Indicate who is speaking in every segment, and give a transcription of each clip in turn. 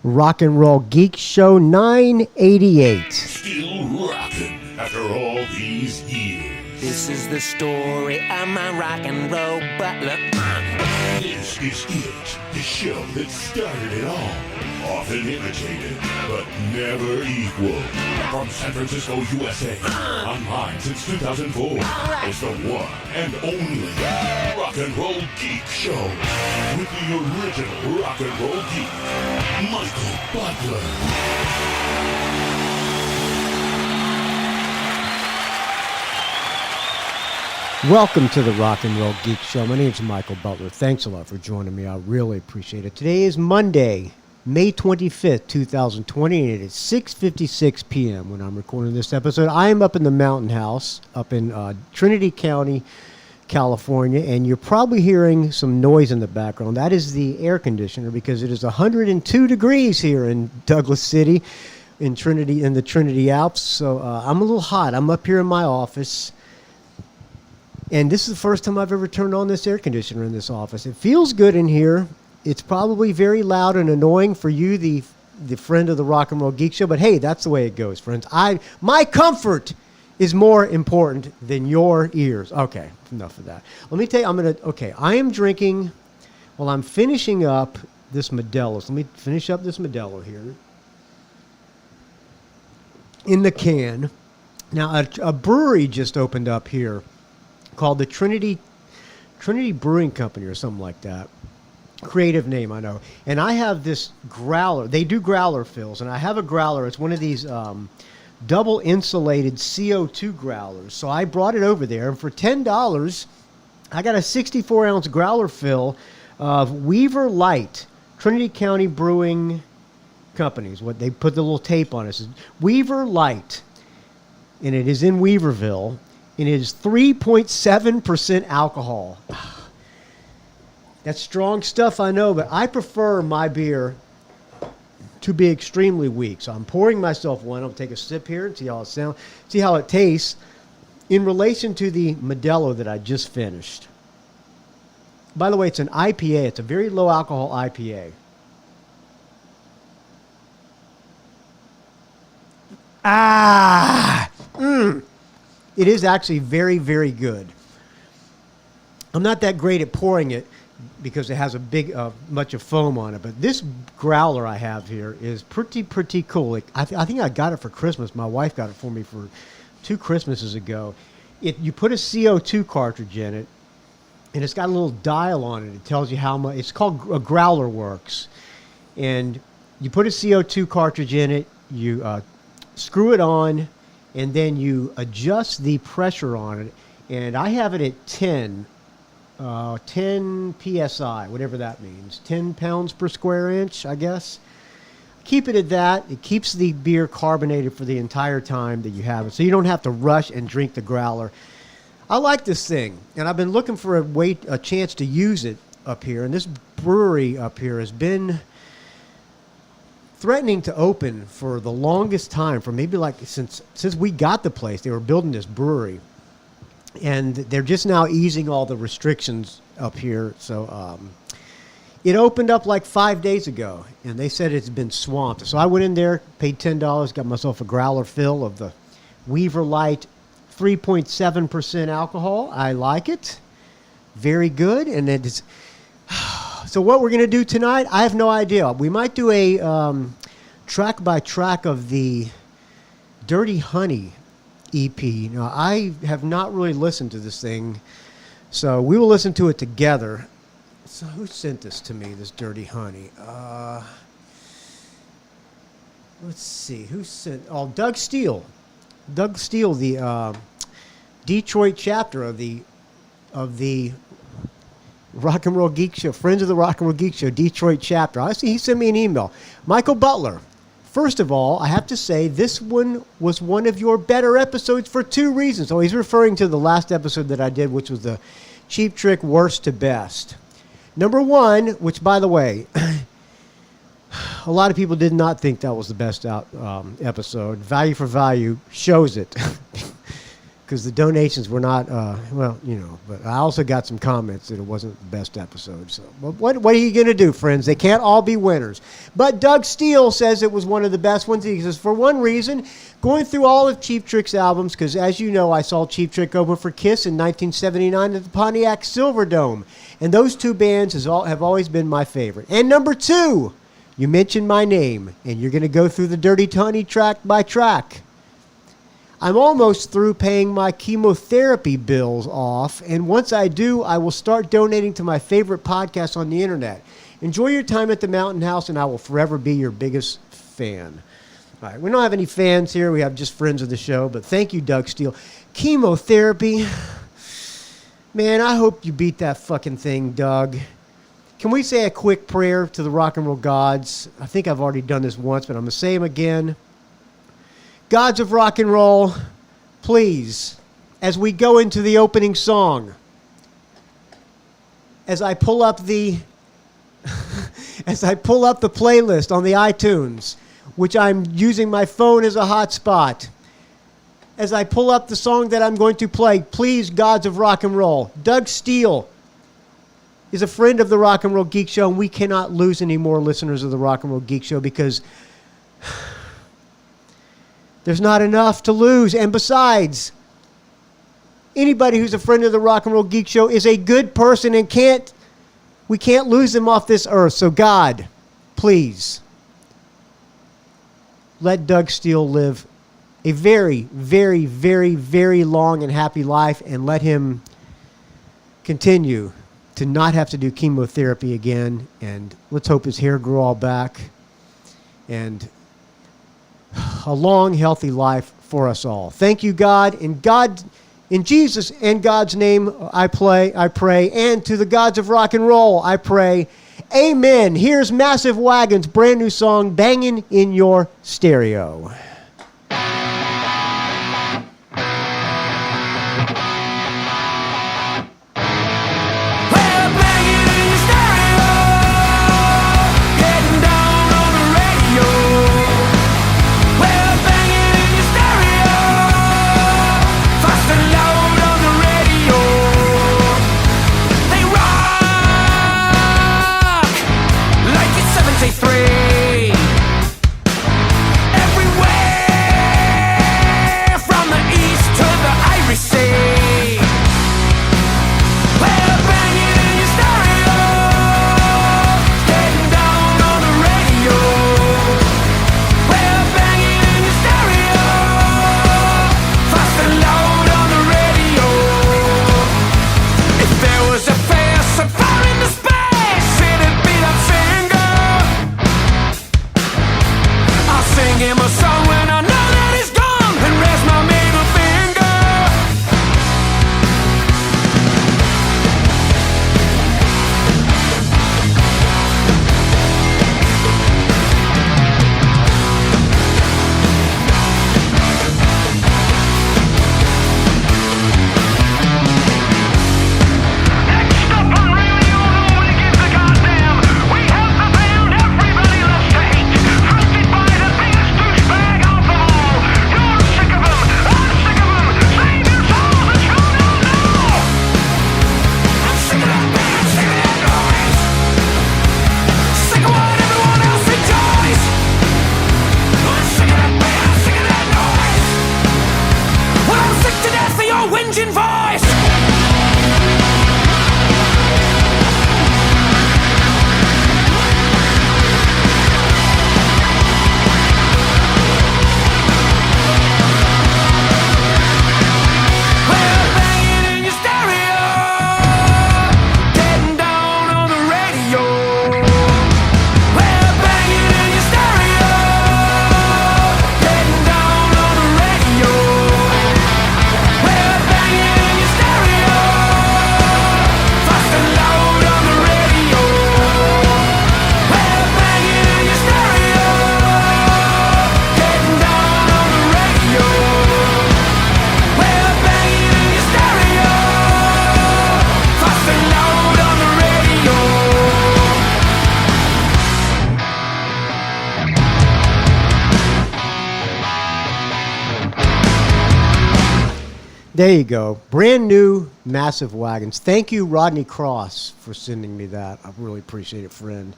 Speaker 1: Rock and Roll Geek Show 988.
Speaker 2: Still rocking after all these years.
Speaker 3: This is the story of my rock and roll butler.
Speaker 2: This is it, the show that started it all. Often imitated, but never equal. From San Francisco, USA, online since 2004, it's the one and only Rock and Roll Geek Show. With the original Rock and Roll Geek, Michael Butler.
Speaker 1: Welcome to the Rock and Roll Geek Show. My name's Michael Butler. Thanks a lot for joining me. I really appreciate it. Today is Monday, May 25th, 2020, and it is 6:56 p.m. when I'm recording this episode. I am up in the Mountain House up in Trinity County, California, and you're probably hearing some noise in the background. That is the air conditioner because it is 102 degrees here in Douglas City in the Trinity Alps. So I'm a little hot. I'm up here in my office. And this is the first time I've ever turned on this air conditioner in this office. It feels good in here. It's probably very loud and annoying for you, the friend of the Rock and Roll Geek Show. But hey, that's the way it goes, friends. My comfort is more important than your ears. Okay, enough of that. Let me tell you, I am drinking, while I'm finishing up this Modelo. So let me finish up this Modelo here in the can. Now, a brewery just opened up here called the Trinity Brewing Company or something like that. Creative name, I know. And I have this growler. They do growler fills, and I have a growler. It's one of these double insulated CO2 growlers. So I brought it over there, and for $10, I got a 64-ounce growler fill of Weaver Light, Trinity County Brewing Companies. What they put the little tape on it. It says Weaver Light, and it is in Weaverville. And it is 3.7% alcohol. That's strong stuff, I know, but I prefer my beer to be extremely weak. So I'm pouring myself one. I'll take a sip here and see how it sounds, see how it tastes in relation to the Modelo that I just finished. By the way, it's an IPA. It's a very low alcohol IPA. It is actually very, very good. I'm not that great at pouring it because it has a big, much of foam on it. But this growler I have here is pretty cool. I think I got it for Christmas. My wife got it for me for 2 Christmases ago. You put a CO2 cartridge in it, and it's got a little dial on it. It tells you how much. It's called a Growler Works. And you put a CO2 cartridge in it, you screw it on, and then you adjust the pressure on it. And I have it at 10 PSI, whatever that means. 10 pounds per square inch, I guess. Keep it at that. It keeps the beer carbonated for the entire time that you have it. So you don't have to rush and drink the growler. I like this thing. And I've been looking for a chance to use it up here. And this brewery up here has been threatening to open for the longest time, for maybe like since we got the place. They were building this brewery, and they're just now easing all the restrictions up here. So it opened up like 5 days ago, and they said it's been swamped. So I went in there, paid $10, got myself a growler fill of the Weaver Light 3.7% alcohol. I like it. Very good. And it is. So what we're going to do tonight, I have no idea. We might do a track by track of the Dirty Honey EP. Now, I have not really listened to this thing, so we will listen to it together. So who sent this to me, this Dirty Honey? Let's see. Who sent? Oh, Doug Steele. Doug Steele, the Detroit chapter of the Rock and Roll Geek Show, Friends of the Rock and Roll Geek Show, Detroit chapter. I see he sent me an email. Michael Butler, first of all, I have to say this one was one of your better episodes for 2 reasons. Oh, he's referring to the last episode that I did, which was the Cheap Trick Worst to Best. Number 1, which, by the way, a lot of people did not think that was the best episode. Value for Value shows it. because the donations were not, but I also got some comments that it wasn't the best episode. So, but what are you going to do, friends? They can't all be winners. But Doug Steele says it was one of the best ones. He says, for one reason, going through all of Cheap Trick's albums, because as you know, I saw Cheap Trick open for Kiss in 1979 at the Pontiac Silverdome. And those two bands have always been my favorite. And number two, you mentioned my name, and you're going to go through the Dirty Tony track by track. I'm almost through paying my chemotherapy bills off, and once I do, I will start donating to my favorite podcast on the internet. Enjoy your time at the Mountain House, and I will forever be your biggest fan. All right, we don't have any fans here. We have just friends of the show, but thank you, Doug Steele. Chemotherapy. Man, I hope you beat that fucking thing, Doug. Can we say a quick prayer to the rock and roll gods? I think I've already done this once, but I'm going to say them again. Gods of rock and roll, please, as we go into the opening song, as I pull up the playlist on the iTunes, which I'm using my phone as a hotspot, as I pull up the song that I'm going to play, please, gods of rock and roll. Doug Steele is a friend of the Rock and Roll Geek Show, and we cannot lose any more listeners of the Rock and Roll Geek Show because there's not enough to lose. And besides, anybody who's a friend of the Rock and Roll Geek Show is a good person, and we can't lose them off this earth. So God, please, let Doug Steele live a very, very, very, very long and happy life, and let him continue to not have to do chemotherapy again. And let's hope his hair grew all back. And a long, healthy life for us all. Thank you, God. In Jesus and God's name, I pray, and to the gods of rock and roll, I pray. Amen. Here's Massive Wagon's brand new song, Banging in Your Stereo.
Speaker 4: Banging
Speaker 1: There you go. Brand new massive wagons. Thank you, Rodney Cross, for sending me that. I really appreciate it, friend.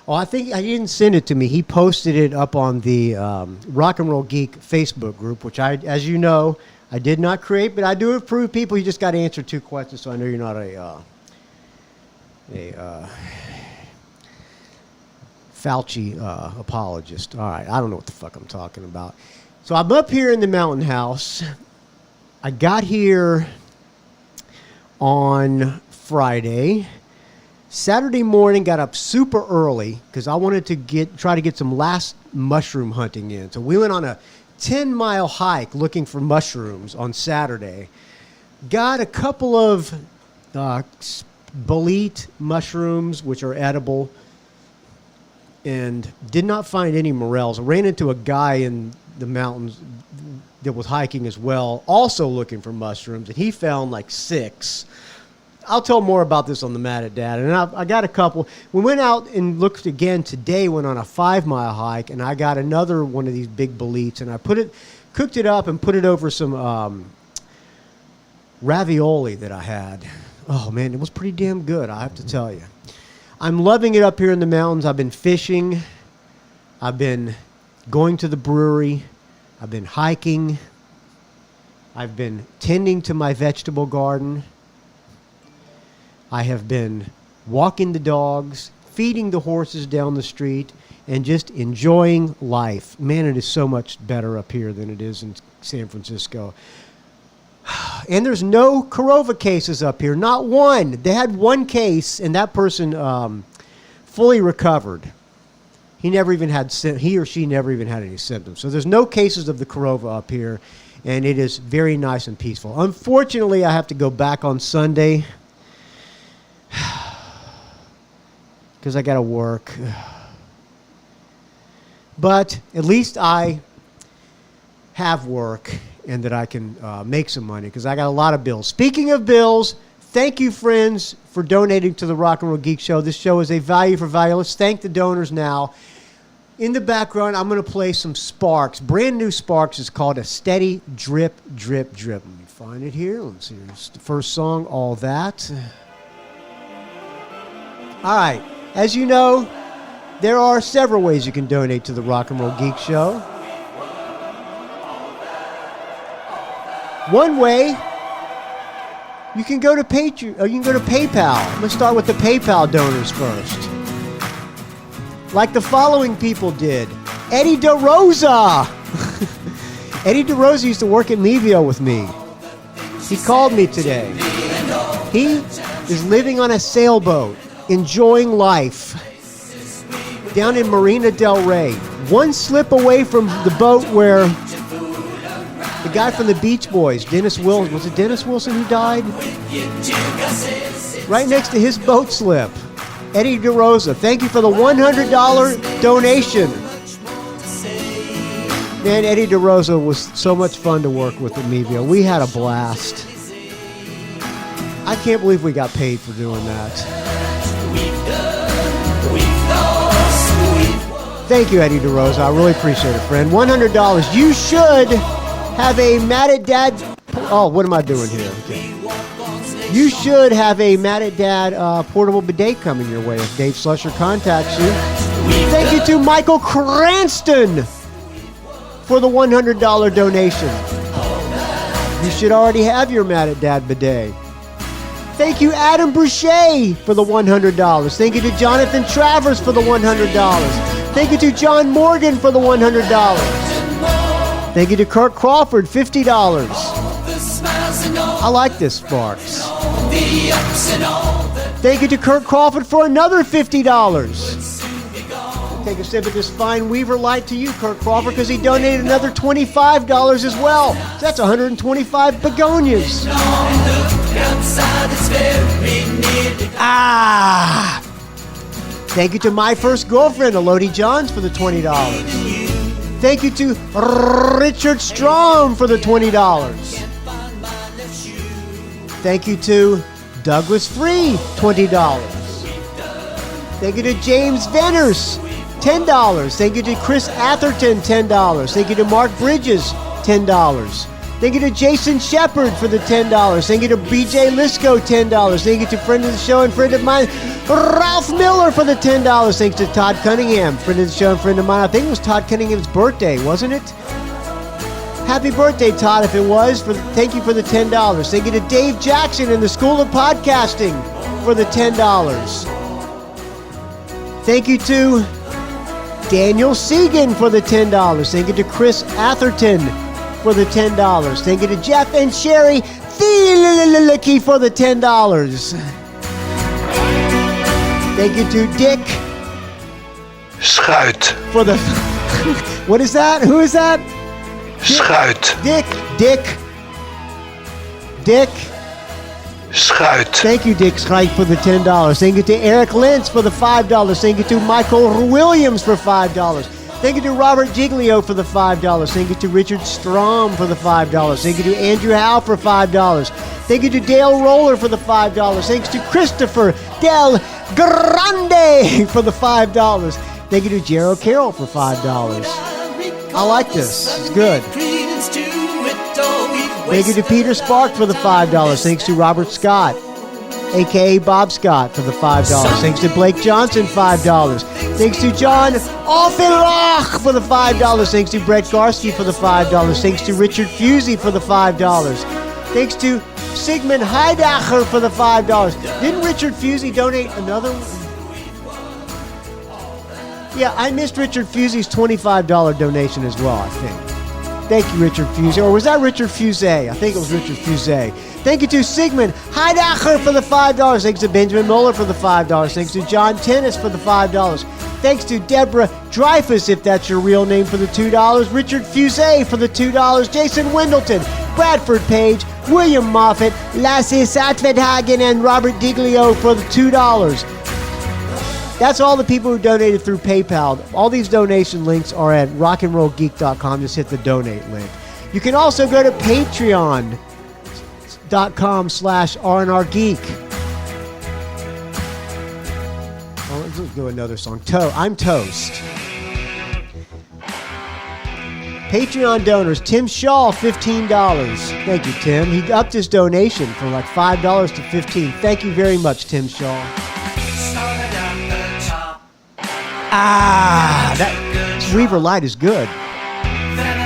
Speaker 1: Oh, I think he didn't send it to me. He posted it up on the Rock and Roll Geek Facebook group, which as you know, I did not create, but I do approve people. You just got to answer 2 questions, so I know you're not a Fauci apologist. All right, I don't know what the fuck I'm talking about. So I'm up here in the mountain house. I got here on Friday. Saturday morning, got up super early because I wanted to try to get some last mushroom hunting in. So we went on a 10-mile hike looking for mushrooms on Saturday. Got a couple of bolete mushrooms, which are edible, and did not find any morels. I ran into a guy in the mountains that was hiking as well, also looking for mushrooms, and he found like 6. I'll tell more about this on the Mad at Dad. And I got a couple. We went out and looked again today, went on a 5-mile hike, and I got another one of these big boletes, and I cooked it up and put it over some ravioli that I had. Oh, man, it was pretty damn good, I have to tell you. I'm loving it up here in the mountains. I've been fishing. I've been going to the brewery. I've been hiking. I've been tending to my vegetable garden. I have been walking the dogs, feeding the horses down the street, and just enjoying life. Man, it is so much better up here than it is in San Francisco. And there's no corona cases up here, not one. They had one case, and that person fully recovered. He or she never even had any symptoms. So there's no cases of the corona up here, and it is very nice and peaceful. Unfortunately, I have to go back on Sunday because I got to work. But at least I have work and that I can make some money because I got a lot of bills. Speaking of bills, thank you, friends, for donating to the Rock and Roll Geek Show. This show is a value for value. Let's thank the donors now. In the background, I'm going to play some Sparks. Brand new Sparks is called A Steady Drip, Drip, Drip. Let me find it here. Let's see. It's the first song, All That. All right. As you know, there are several ways you can donate to the Rock and Roll Geek Show. One way, you can go to Patreon, or you can go to PayPal. I'm going to start with the PayPal donors first. Like the following people did. Eddie DeRosa. Eddie DeRosa used to work at Mevio with me. He called me today. He is living on a sailboat, enjoying life, down in Marina del Rey. One slip away from the boat where the guy from the Beach Boys, Dennis Wilson, was it Dennis Wilson who died? Right next to his boat slip. Eddie DeRosa, thank you for the $100 donation. Man, Eddie DeRosa was so much fun to work with at Mevio. We had a blast. I can't believe we got paid for doing that. Thank you, Eddie DeRosa. I really appreciate it, friend. $100. You should have a Mad at Dad... Oh, what am I doing here? Okay. You should have a Mad at Dad portable bidet coming your way if Dave Slusher contacts you. Thank you to Michael Cranston for the $100 donation. You should already have your Mad at Dad bidet. Thank you, Adam Boucher, for the $100. Thank you to Jonathan Travers for the $100. Thank you to John Morgan for the $100. Thank you to Kirk Crawford, $50. I like this, Sparks. Thank you to Kirk Crawford for another $50. Take a sip of this fine Weaver Light to you, Kirk Crawford, because he donated another $25 as well. So that's 125 begonias. Thank you to my first girlfriend, Elodie Johns, for the $20. Thank you to Richard Strom for the $20. Thank you to Douglas Free, $20. Thank you to James Venners, $10. Thank you to Chris Atherton, $10. Thank you to Mark Bridges, $10. Thank you to Jason Shepard for the $10. Thank you to BJ Lisco, $10. Thank you to friend of the show and friend of mine, Ralph Miller for the $10. Thanks to Todd Cunningham, friend of the show and friend of mine. I think it was Todd Cunningham's birthday, wasn't it? Happy birthday, Todd, if it was. Thank you for the $10. Thank you to Dave Jackson in the School of Podcasting for the $10. Thank you to Daniel Segan for the $10. Thank you to Chris Atherton for the $10. Thank you to Jeff and Sherry Thielicky for the $10. Thank you to Dick
Speaker 4: Schuit.
Speaker 1: For the... What is that? Who is that?
Speaker 4: Schuit.
Speaker 1: Dick.
Speaker 4: Schuit.
Speaker 1: Thank you, Dick Schuit, for the $10. Thank you to Eric Lentz for the $5. Thank you to Michael Williams for $5. Thank you to Robert Giglio for the $5. Thank you to Richard Strom for the $5. Thank you to Andrew Howe for $5. Thank you to Dale Roller for the $5. Thanks to Christopher Del Grande for the $5. Thank you to Gerald Carroll for $5. I like this. It's good. Thank you to Peter Spark for the $5. Thanks to Robert Scott, a.k.a. Bob Scott, for the $5. Thanks to Blake Johnson, $5. Thanks to John Offenroch for the $5. Thanks to Brett Garsky for the $5. Thanks to Richard Fusey for the $5. Thanks to Sigmund Heidacher for the $5. Didn't Richard Fusey donate another one? Yeah, I missed Richard Fusey's $25 donation as well, I think. Thank you, Richard Fusey. Or was that Richard Fusey? I think it was Richard Fusey. Thank you to Sigmund Heidacher for the $5. Thanks to Benjamin Muller for the $5. Thanks to John Tennis for the $5. Thanks to Deborah Dreyfus, if that's your real name, for the $2. Richard Fusey for the $2. Jason Wendleton, Bradford Page, William Moffat, Lasse Satvedhagen, and Robert Diglio for the $2. That's all the people who donated through PayPal. All these donation links are at rockandrollgeek.com. Just hit the donate link. You can also go to patreon.com/RNRGeek. Oh, let's do another song. I'm Toast. Patreon donors, Tim Schall, $15. Thank you, Tim. He upped his donation from like $5 to $15. Thank you very much, Tim Schall. That Weaver Light is good.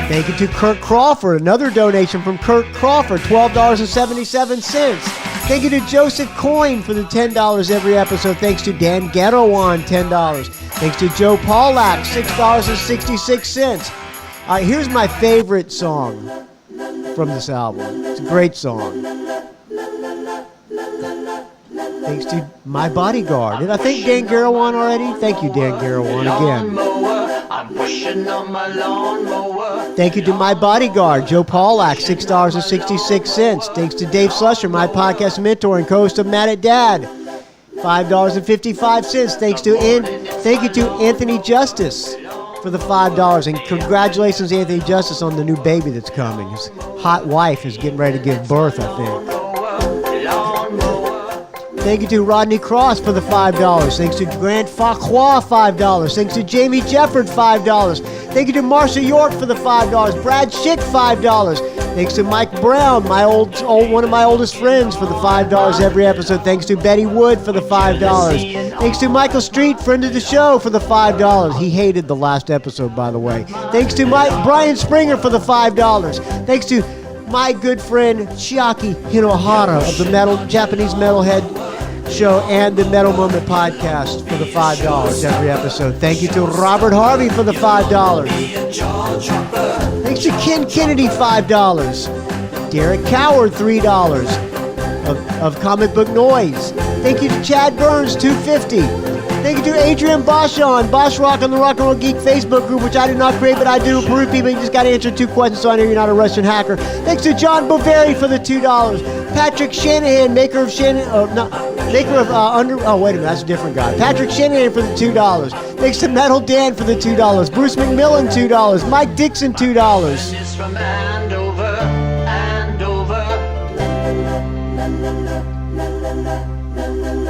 Speaker 1: Thank you to Kirk Crawford. Another donation from Kirk Crawford, $12.77. Thank you to Joseph Coyne for the $10 every episode. Thanks to Dan Gerawan, $10. Thanks to Joe Pawlak, $6.66. All right, here's my favorite song from this album. It's a great song. Thanks to My Bodyguard. Did I thank Dan Gerawan already? Thank you, Dan Gerawan, again. Thank you to My Bodyguard, Joe Pawlak, $6.66. Thanks to Dave Slusher, my podcast mentor and co-host of Mad at Dad, $5.55. Thank you to Anthony Justice for the $5. And congratulations, Anthony Justice, on the new baby that's coming. His hot wife is getting ready to give birth, I think. Thank you to Rodney Cross for the $5. Thanks to Grant Farquhar, $5. Thanks to Jamie Jefford, $5. Thank you to Marcia York for the $5. Brad Shick, $5. Thanks to Mike Brown, one of my oldest friends, for the $5 every episode. Thanks to Bette Wood for the $5. Thanks to Michael Street, friend of the show, for the $5. He hated the last episode, by the way. Thanks to Brian Springer for the $5. Thanks to my good friend Chiaki Hinohara of the Japanese Metalhead Show and the Metal Moment Podcast for the $5 every episode. Thank you to Robert Harvey for the $5. Thanks to Ken Kennedy, $5. Derek Coward, $3 of Comic Book Noise. Thank you to Chad Burns, $2.50. Thank you to Adrian Boschon, Bosch Rock on the Rock and Roll Geek Facebook group, which I did not create, but I do approve people. You just got to answer 2 questions, so I know you're not a Russian hacker. Thanks to John Boveri for the $2. Patrick Shanahan, maker of wait a minute, that's a different guy. Patrick Shanahan for the $2. Thanks to Metal Dan for the $2. Bruce McMillan, $2. Mike Dixon, $2.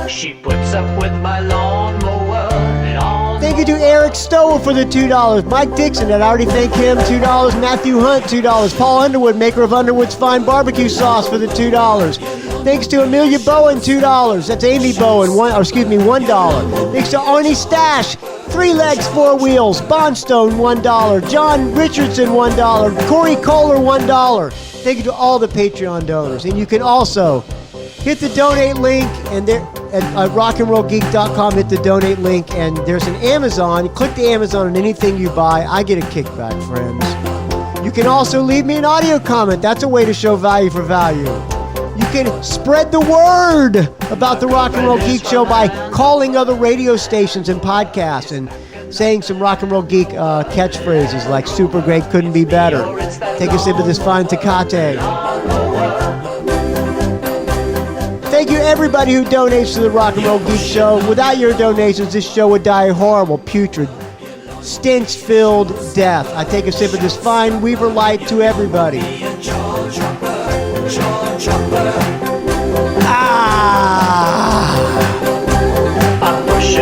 Speaker 1: She puts up with my lawnmower and all Thank you to Eric Stowe for the $2. Mike Dixon, I already thanked him, $2. Matthew Hunt, $2. Paul Underwood, maker of Underwood's Fine Barbecue Sauce for the $2. Thanks to Amelia Bowen, $2. That's Amy Bowen, $1. Thanks to Arnie Stash, 3 Legs, 4 Wheels, Bondstone, $1. John Richardson, $1. Corey Kohler, $1. Thank you to all the Patreon donors. And you can also hit the donate link and there at rockandrollgeek.com. Hit the donate link, and there's an Amazon. Click the Amazon on anything you buy. I get a kickback, friends. You can also leave me an audio comment. That's a way to show value for value. You can spread the word about the Rock and Roll Geek Show by calling other radio stations and podcasts and saying some Rock and Roll Geek catchphrases like "super great, couldn't be better." Take a sip of this fine Tecate. Thank you, everybody who donates to the Rock and Roll Geek Show. Without your donations, this show would die a horrible, putrid, stench-filled death. I take a sip of this fine Weaver Light to everybody.
Speaker 5: I'm pushing.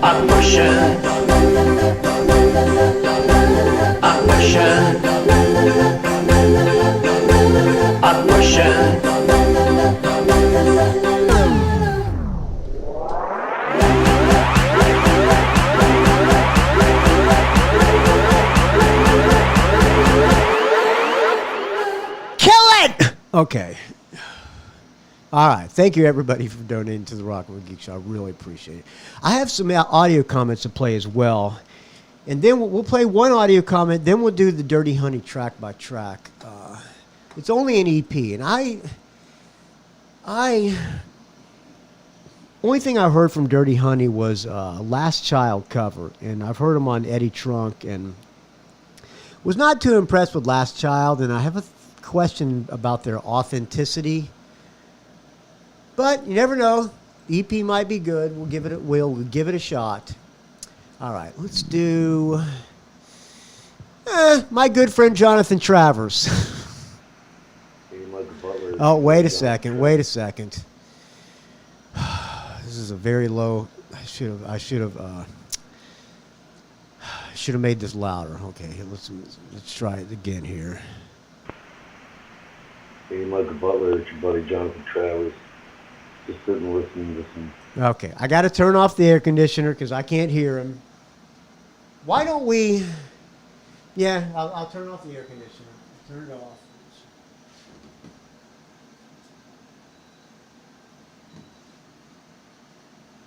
Speaker 5: I'm pushing. I'm pushing. I'm pushing.
Speaker 1: Okay. All right. Thank you, everybody, for donating to the Rock and Roll Geek Show. I really appreciate it. I have some audio comments to play as well. And then we'll play one audio comment. Then we'll do the Dirty Honey track by track. It's only an EP. And only thing I heard from Dirty Honey was Last Child cover. And I've heard them on Eddie Trunk. And was not too impressed with Last Child. And I have a question about their authenticity, but you never know. The EP might be good. We'll give it a shot. All right, let's do my good friend Jonathan Travers. Oh, wait a second. This is a very low. I should have made this louder. Okay, let's try it again here.
Speaker 6: Hey, Michael Butler, it's your buddy Jonathan Travers. Just sitting listening to some.
Speaker 1: Okay, I got to turn off the air conditioner because I can't hear him. Why don't we? Yeah, I'll turn off the air conditioner. Turn it off.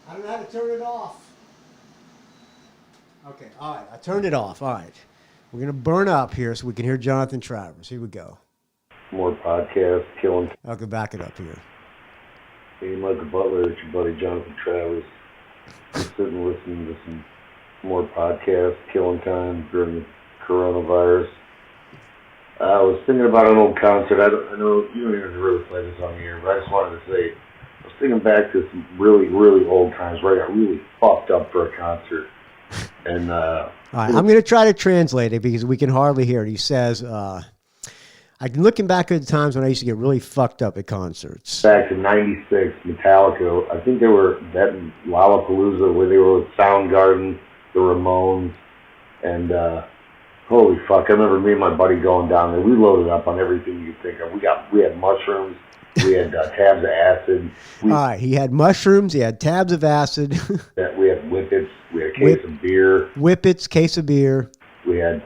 Speaker 1: I don't know how to turn it off. Okay, all right, I turned it off. All right, we're gonna burn up here so we can hear Jonathan Travers. Here we go.
Speaker 6: More podcasts, killing.
Speaker 1: I'll go back it up here.
Speaker 6: Hey, Michael Butler, it's your buddy Jonathan Travers. Just sitting listening to some more podcasts, killing time during the coronavirus. I was thinking about an old concert. I know you don't even really play this on here, but I just wanted to say, I was thinking back to some really, really old times where I got really fucked up for a concert. And all right,
Speaker 1: I'm going to try to translate it because we can hardly hear it. He says, I'm looking back at the times when I used to get really fucked up at concerts.
Speaker 6: Back to '96, Metallica. I think they were that Lollapalooza where they were with Soundgarden, the Ramones, and holy fuck! I remember me and my buddy going down there. We loaded up on everything you could think of. We had mushrooms, we had tabs of acid.
Speaker 1: All right, he had mushrooms, he had tabs of acid.
Speaker 6: We had whippets, we had a case of beer.
Speaker 1: Whippets, case of beer.
Speaker 6: We had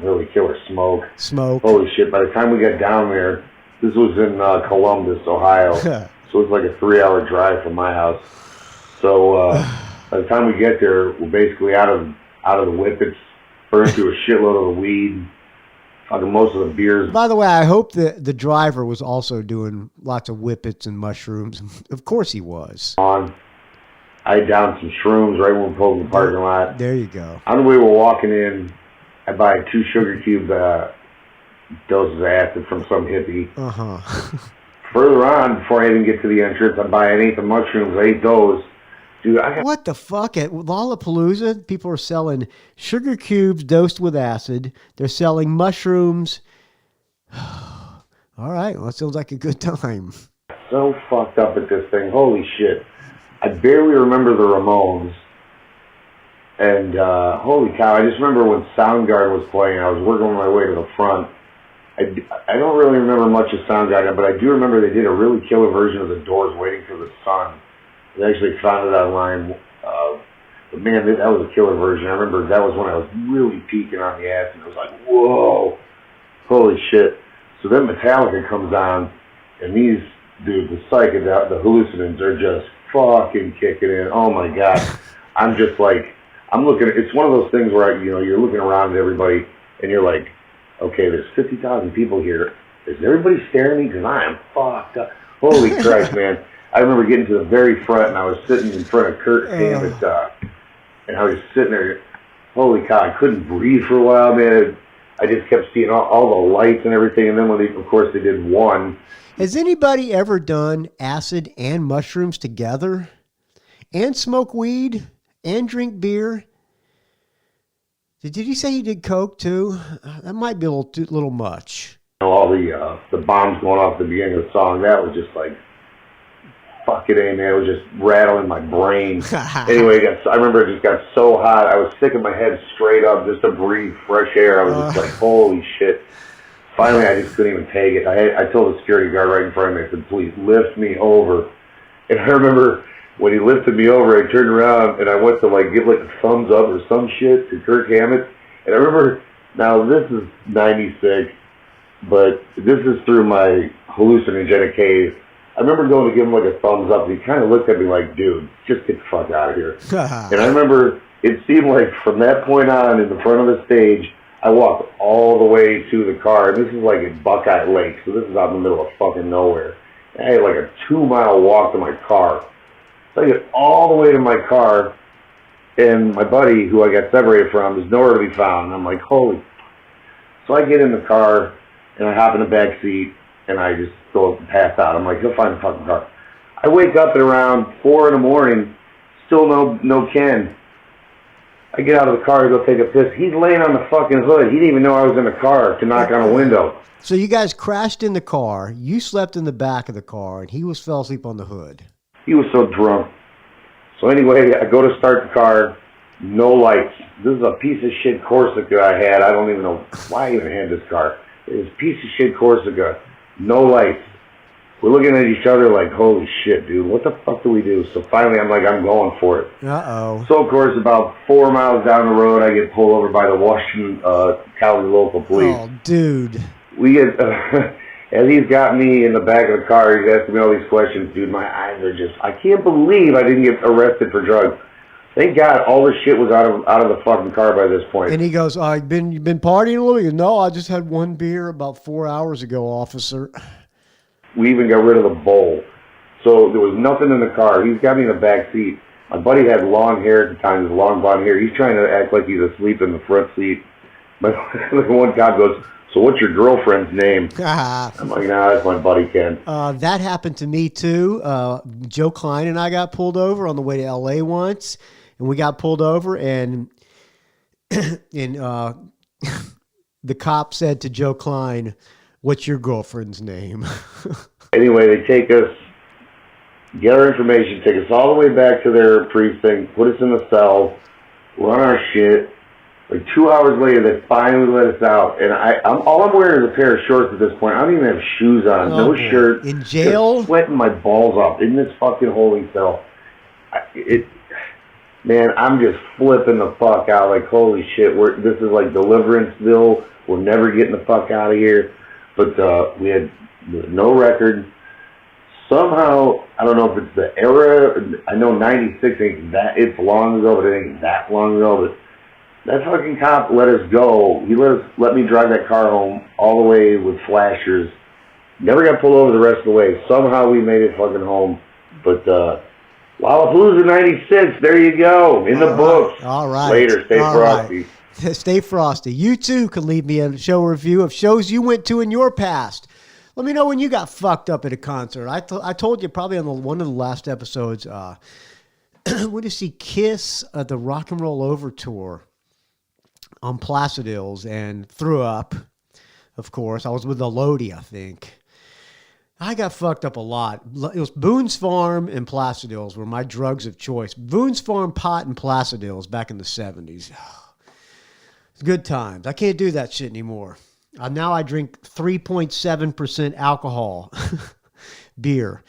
Speaker 6: really killer smoke.
Speaker 1: Holy
Speaker 6: shit, by the time we got down there, this was in Columbus, Ohio, so it was like a 3-hour drive from my house. So by the time we get there, we're basically out of the whippets, burned through a shitload of the weed, fucking most of the beers.
Speaker 1: By the way, I hope that the driver was also doing lots of whippets and mushrooms. Of course he was.
Speaker 6: I downed some shrooms right when we pulled in the parking lot.
Speaker 1: There you go.
Speaker 6: On the way we're walking in, I buy 2 sugar cube doses of acid from some hippie. Further on, before I even get to the entrance, I buy an 1/8 of mushrooms. I ate those. Dude,
Speaker 1: what the fuck? At Lollapalooza, people are selling sugar cubes dosed with acid. They're selling mushrooms. All right, well, that sounds like a good time.
Speaker 6: So fucked up at this thing. Holy shit. I barely remember the Ramones. And holy cow, I just remember when Soundgarden was playing, I was working my way to the front. I don't really remember much of Soundgarden, but I do remember they did a really killer version of The Doors, Waiting for the Sun. I actually found it online. But man, that was a killer version. I remember that was when I was really peaking on the ass, and it was like, whoa, holy shit. So then Metallica comes on, and these, dude, the psychedelic, the hallucinogens are just fucking kicking in. Oh my God. I'm just like, I'm looking at, it's one of those things where, you're looking around at everybody, and you're like, okay, there's 50,000 people here. Is everybody staring at me? Because I am fucked up. Holy Christ, man. I remember getting to the very front, and I was sitting in front of Kirk Hammett, and I was sitting there. Holy cow, I couldn't breathe for a while, man. I just kept seeing all the lights and everything, and then when of course, they did one.
Speaker 1: Has anybody ever done acid and mushrooms together? And smoke weed? And drink beer? Did he say he did coke too? That might be a little much.
Speaker 6: All the bombs going off at the beginning of the song, that was just like, fuck it, man. It was just rattling my brain. Anyway, I remember it just got so hot. I was sticking my head straight up just to breathe fresh air. I was just like, holy shit. Finally, I just couldn't even take it. I told the security guard right in front of me, I said, please lift me over. And I remember when he lifted me over, I turned around and I went to give a thumbs up or some shit to Kirk Hammett. And I remember, now this is 96, but this is through my hallucinogenic haze. I remember going to give him a thumbs up, and he kind of looked at me like, dude, just get the fuck out of here. And I remember it seemed like from that point on, in the front of the stage, I walked all the way to the car. And this is at Buckeye Lake, so this is out in the middle of fucking nowhere. And I had a 2-mile walk to my car. So I get all the way to my car, and my buddy, who I got separated from, is nowhere to be found. And I'm like, holy. So I get in the car, and I hop in the back seat, and I just go pass out. I'm like, he'll find the fucking car. I wake up at around 4 in the morning, still no Ken. I get out of the car to go take a piss. He's laying on the fucking hood. He didn't even know I was in the car to knock on a window.
Speaker 1: So you guys crashed in the car. You slept in the back of the car, and he fell asleep on the hood.
Speaker 6: He was so drunk. So anyway, I go to start the car. No lights. This is a piece of shit Corsica I had. I don't even know why I even had this car. It was a piece of shit Corsica. No lights. We're looking at each other like, holy shit, dude, what the fuck do we do? So finally, I'm like, I'm going for it.
Speaker 1: Uh-oh.
Speaker 6: So, of course, about 4 miles down the road, I get pulled over by the Washington County local police.
Speaker 1: Oh, dude.
Speaker 6: We get, as he's got me in the back of the car, he's asking me all these questions, dude. My eyes are just, I can't believe I didn't get arrested for drugs. Thank God all the shit was out of the fucking car by this point.
Speaker 1: And he goes, you've been partying a little? He goes, no, I just had one beer about 4 hours ago, officer.
Speaker 6: We even got rid of the bowl. So there was nothing in the car. He's got me in the back seat. My buddy had long hair at the time, his long blonde hair. He's trying to act like he's asleep in the front seat. But one cop goes, so what's your girlfriend's name? I'm like, nah, that's my buddy Ken.
Speaker 1: That happened to me too. Joe Klein and I got pulled over on the way to L.A. once. And we got pulled over, and the cop said to Joe Klein, what's your girlfriend's name?
Speaker 6: Anyway, they take us, get our information, take us all the way back to their precinct, put us in the cell, run our shit. 2 hours later, they finally let us out. And all I'm wearing is a pair of shorts at this point. I don't even have shoes on, no shirt.
Speaker 1: In jail?
Speaker 6: Just sweating my balls off in this fucking holding cell. Man, I'm just flipping the fuck out like, holy shit, this is like Deliverenceville. We're never getting the fuck out of here. But we had no record. Somehow, I don't know if it's the era. I know 96 ain't that, it's long ago, but it ain't that long ago. But that fucking cop let us go. He let me drive that car home all the way with flashers. Never got pulled over the rest of the way. Somehow we made it fucking home. But, Lollapalooza 96, there you go, in the books.
Speaker 1: All right.
Speaker 6: Later, stay frosty.
Speaker 1: Right. Stay frosty. You too can leave me a show review of shows you went to in your past. Let me know when you got fucked up at a concert. I told you probably on one of the last episodes, went to see Kiss at the Rock and Roll Over tour on Placid Hills and threw up, of course. I was with Elodie, I think. I got fucked up a lot. It was Boone's Farm and Placidills were my drugs of choice. Boone's Farm pot and Placidills back in the 70s. Good times. I can't do that shit anymore. Now I drink 3.7% alcohol beer.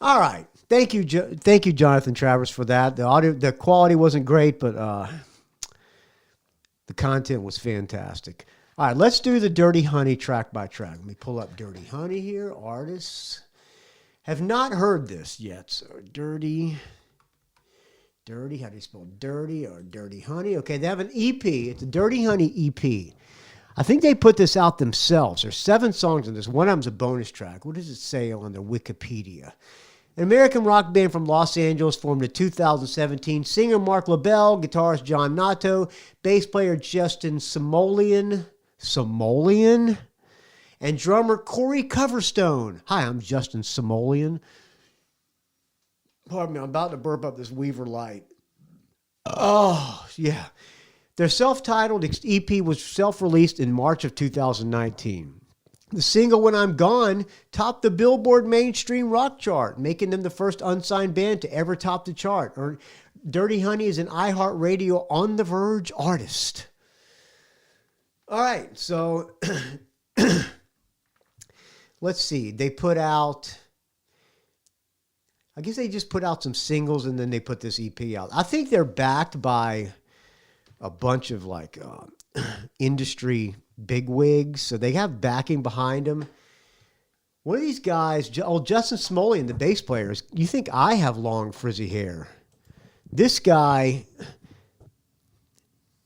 Speaker 1: All right. Thank you, Jonathan Travers, for that. The quality wasn't great, but the content was fantastic. All right, let's do the Dirty Honey track by track. Let me pull up Dirty Honey here. Artists have not heard this yet. So dirty, how do you spell dirty or Dirty Honey? Okay, they have an EP. It's a Dirty Honey EP. I think they put this out themselves. There's 7 songs in this. One of them's a bonus track. What does it say on their Wikipedia? An American rock band from Los Angeles formed in 2017. Singer Mark LaBelle, guitarist John Nato, bass player Justin Simoleon, and drummer Corey Coverstone. Hi, I'm Justin Simoleon. Pardon me, I'm about to burp up this Weaver Light. Oh, yeah. Their self-titled EP was self-released in March of 2019. The single When I'm Gone topped the Billboard mainstream rock chart, making them the first unsigned band to ever top the chart. Dirty Honey is an iHeartRadio On the Verge artist. All right, so let's see. They put out, I guess they just put out some singles and then they put this EP out. I think they're backed by a bunch of like industry bigwigs, so they have backing behind them. One of these guys, Justin Simoleon, the bass player, you think I have long frizzy hair. This guy,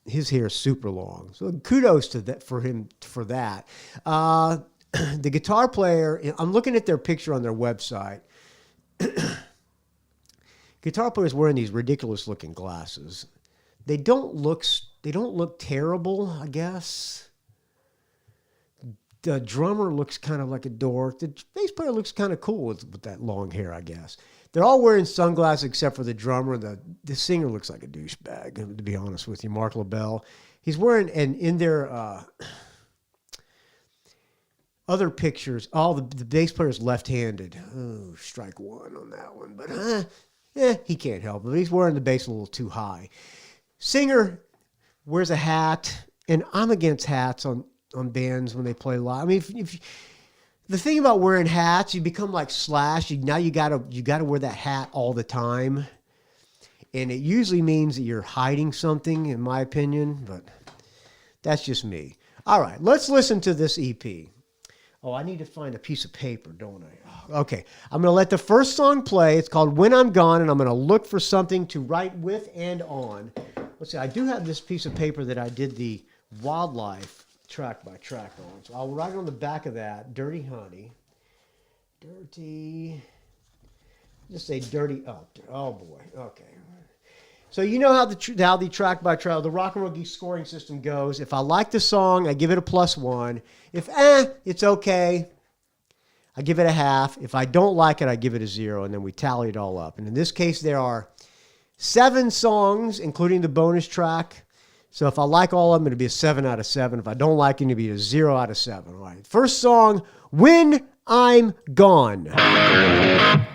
Speaker 1: his hair is super long. So kudos to that for him for that. The guitar player, I'm looking at their picture on their website. Guitar player is wearing these ridiculous looking glasses. They don't look terrible, I guess. The drummer looks kind of like a dork. The bass player looks kind of cool with that long hair, I guess. They're all wearing sunglasses except for the drummer. The singer looks like a douchebag, to be honest with you, Mark LaBelle. He's wearing, and in their other pictures, the bass player is left-handed. Oh, strike one on that one. But he can't help it. He's wearing the bass a little too high. Singer wears a hat, and I'm against hats on bands when they play live. I mean, if the thing about wearing hats, you become like Slash. Now you gotta wear that hat all the time, and it usually means that you're hiding something, in my opinion. But that's just me. All right, let's listen to this EP. Oh, I need to find a piece of paper, don't I? Okay, I'm gonna let the first song play. It's called "When I'm Gone," and I'm gonna look for something to write with and on. Let's see. I do have this piece of paper that I did the wildlife track by track on. So I'll write on the back of that, Dirty Honey. Just say dirty up. Oh boy. Okay. So you know how the track by track, the Rock and Roll Geek scoring system goes. If I like the song, I give it a +1. If it's okay, I give it a half. If I don't like it, I give it a 0, and then we tally it all up. And in this case, there are 7 songs, including the bonus track. So if I like all of them, it'll be a 7 out of 7. If I don't like it, it'll be a 0 out of 7. All right. First song, When I'm Gone. All right.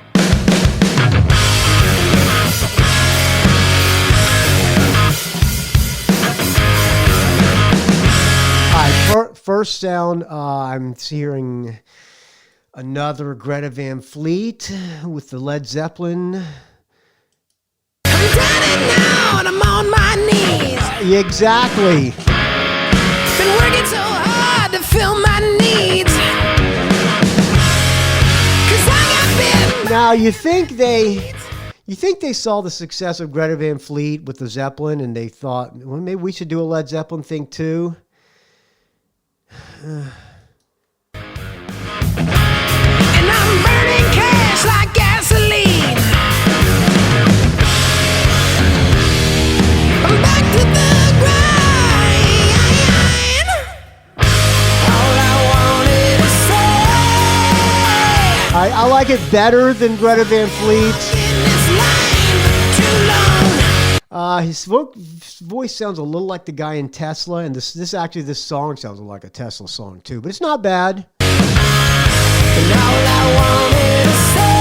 Speaker 1: First sound, I'm hearing another Greta Van Fleet with the Led Zeppelin.
Speaker 3: I'm down now and I'm on my knees.
Speaker 1: Yeah, exactly.
Speaker 3: Been working so hard to fill my needs. 'Cause I got bit.
Speaker 1: Now you think they saw the success of Greta Van Fleet with the Zeppelin and they thought, well, maybe we should do a Led Zeppelin thing too.
Speaker 3: And I'm burning cash like gasoline. I'm back to the grind. All I wanted to say.
Speaker 1: I like it better than Greta Van Fleet.
Speaker 3: In this line for too long.
Speaker 1: His voice sounds a little like the guy in Tesla, and this song sounds like a Tesla song too, but it's not bad.
Speaker 3: And all I wanted to say,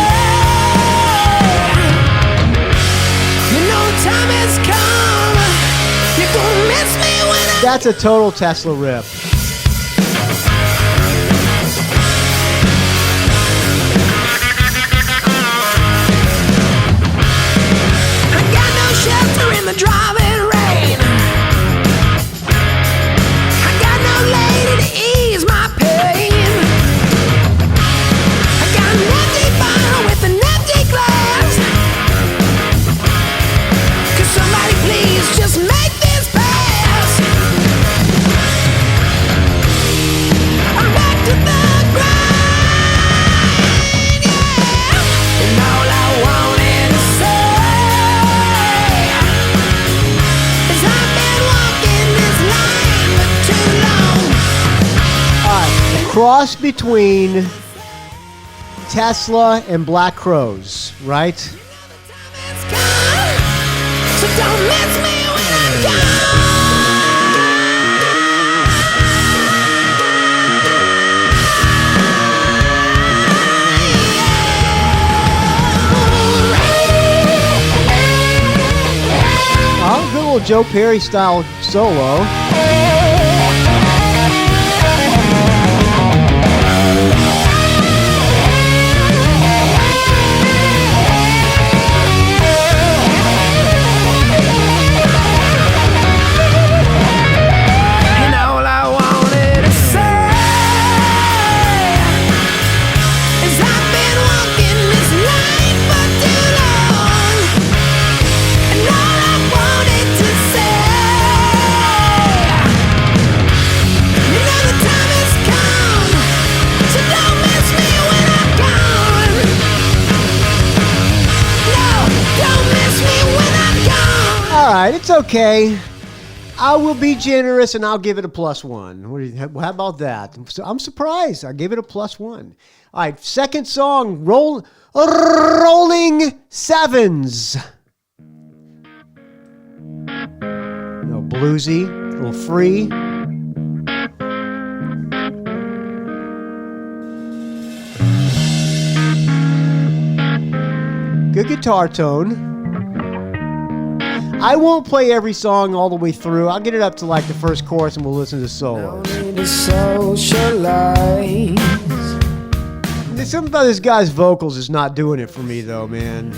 Speaker 3: you know time has come. You're gonna miss me when I...
Speaker 1: That's a total Tesla rip.
Speaker 3: I got no shelter in the driving rain. I got no lady to ease my pain. I got an empty bottle with an empty glass. Could somebody please just make this pass? I'm back to the grind, yeah. And all I wanted to say is I've been walking this line for too long.
Speaker 1: All right, a cross between Tesla and Black Crowes, right?
Speaker 3: It's gone, so don't miss me when I'm
Speaker 1: Oh, good little Joe Perry style solo.
Speaker 3: And all I wanted to say is I've been walking this line for too long. And all I wanted to say, you know the time has come, so don't miss me when I'm gone. No, don't miss me when I'm gone.
Speaker 1: All right, it's okay. I will be generous and I'll give it a +1. What do you, how about that? I'm surprised. I gave it a +1. All right, second song, Rolling Sevens. No, bluesy, a little free. Good guitar tone. I won't play every song all the way through. I'll get it up to like the first chorus and we'll listen to solos.
Speaker 3: Need to socialize.
Speaker 1: Something about this guy's vocals is not doing it for me though, man.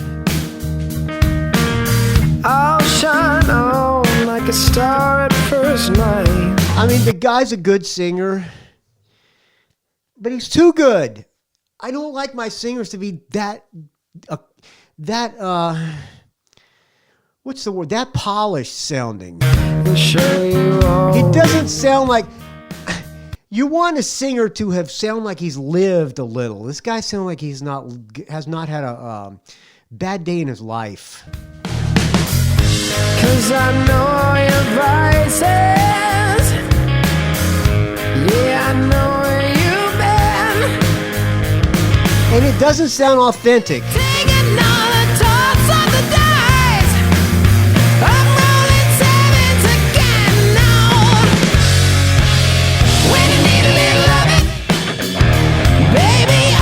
Speaker 3: I'll shine on like a star at first night.
Speaker 1: I mean, the guy's a good singer, but he's too good. I don't like my singers to be what's the word? That polished sounding.
Speaker 3: We'll show you all.
Speaker 1: It doesn't sound like you want a singer to have sound like he's lived a little. This guy sounds like has not had a bad day in his life.
Speaker 3: 'Cause I know your vices. Yeah, I know where you've been.
Speaker 1: And it doesn't sound authentic.
Speaker 3: Taking all the toss of the dice. I'm rolling sevens again now. When you need a little loving, baby, oh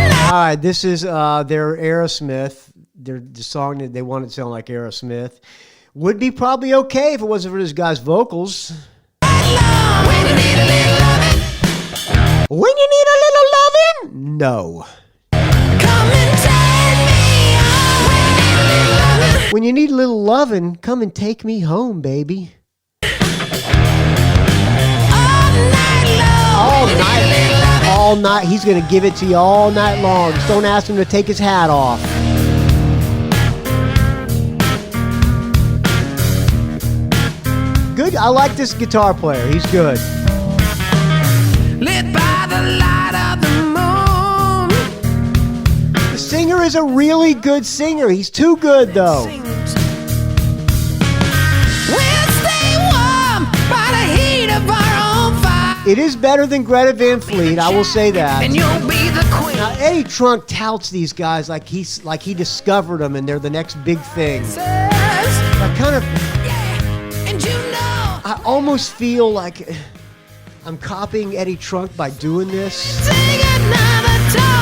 Speaker 3: no.
Speaker 1: All right, this is their Aerosmith. The song that they wanted to sound like Aerosmith. Would be probably okay if it wasn't for this guy's vocals.
Speaker 3: When you need a little loving,
Speaker 1: When you need a little loving? No.
Speaker 3: come and turn me on.
Speaker 1: When you need a little loving, come and take me home, baby.
Speaker 3: All night.
Speaker 1: All night. He's going to give it to you all night long. Just don't ask him to take his hat off. Good. I like this guitar player. He's good.
Speaker 3: Lit by the light of the moon.
Speaker 1: The singer is a really good singer. He's too good, though.
Speaker 3: We'll stay warm by the heat of our own fire.
Speaker 1: It is better than Greta Van Fleet. I will say that.
Speaker 3: And you'll be the queen.
Speaker 1: Now, Eddie Trunk touts these guys like he discovered them and they're the next big thing. I kind of,
Speaker 3: And you know.
Speaker 1: I almost feel like I'm copying Eddie Trunk by doing this.
Speaker 3: Take another time.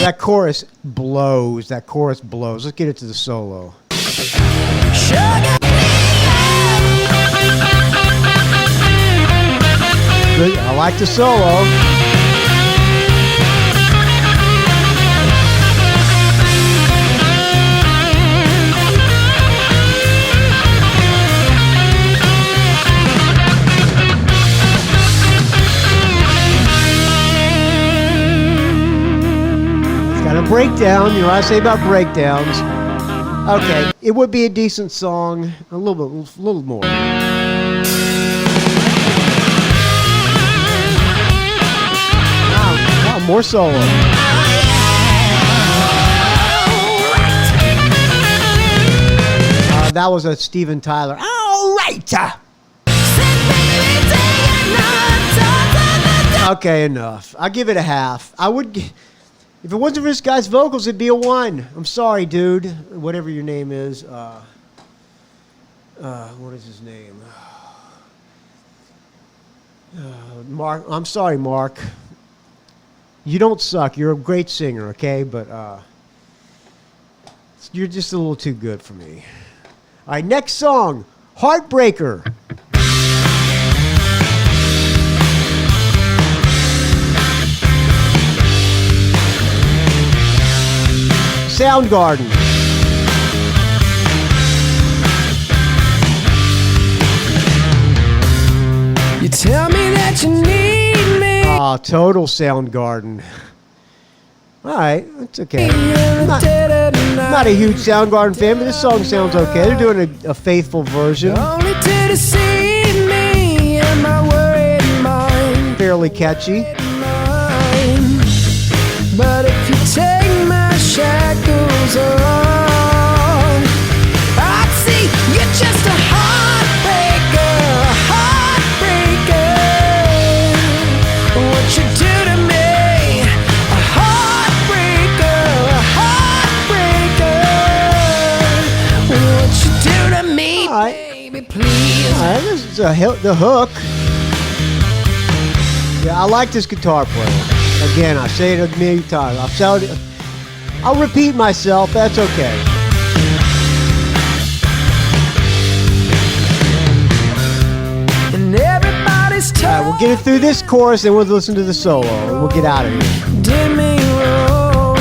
Speaker 1: That chorus blows. That chorus blows. Let's get it to the solo. Good. I like the solo. Got a breakdown. You know what I say about breakdowns. Okay, it would be a decent song. A little more. Wow, more solo. That was a Steven Tyler. All right. Okay, enough. I'll give it a half. I would. If it wasn't for this guy's vocals, it'd be a 1. I'm sorry, dude. Whatever your name is. What is his name? Mark. I'm sorry, Mark. You don't suck. You're a great singer, okay? But you're just a little too good for me. All right, next song, Heartbreaker. Soundgarden.
Speaker 3: You tell me that you need me.
Speaker 1: Oh, total Soundgarden. All right, it's okay. I'm not a huge Soundgarden fan, but this song sounds okay. They're doing a faithful version.
Speaker 3: Only to deceive me and my worried mind.
Speaker 1: Fairly catchy.
Speaker 3: But if you take my shackles off, I'd see you're just a heartbreaker, a heartbreaker. What you do to me, a heartbreaker, a heartbreaker. What you do to me,
Speaker 1: All right.
Speaker 3: baby, please.
Speaker 1: All right, this is the hook. Yeah, I like this guitar player. Again, I say it a million times. I'll repeat myself. That's okay.
Speaker 3: And everybody's
Speaker 1: All right, we'll get it through this chorus, and we'll listen to the solo, and we'll get out of here.
Speaker 3: did me wrong,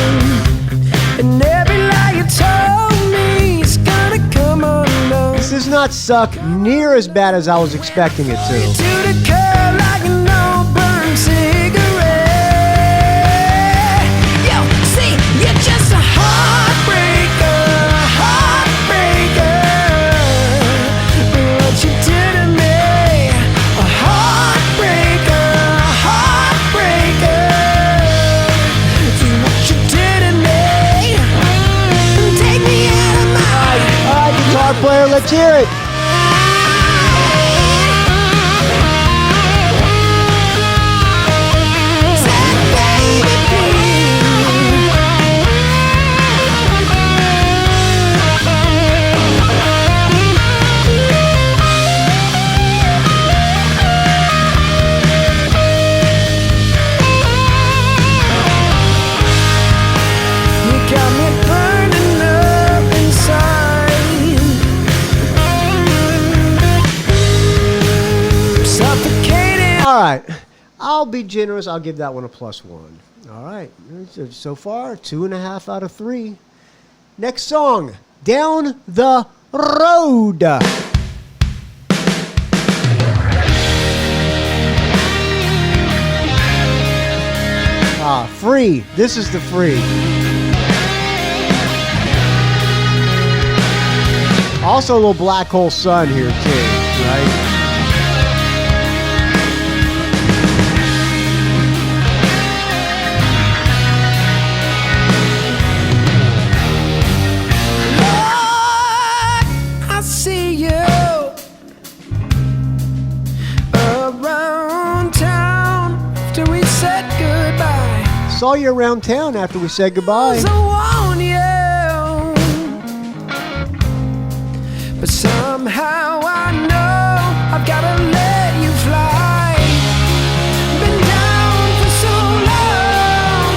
Speaker 3: and every lie you told me is gonna come undone.
Speaker 1: This does not suck near as bad as I was expecting it to.
Speaker 3: To the curb like an old burned cigarette. Yo, see, you're just a heartbreaker, heartbreaker. What you did to me, a heartbreaker, heartbreaker. What you did to me, take me out of my
Speaker 1: All right, guitar player, let's hear it. All right, I'll be generous. I'll give that one a +1. All right, so far 2.5 out of 3. Next song, Down the Road. Free. This is the Free. Also a little Black Hole Sun here too, right? Saw you around town after we said goodbye.
Speaker 3: I want you, but somehow I know I've gotta let you fly. Been down for so long,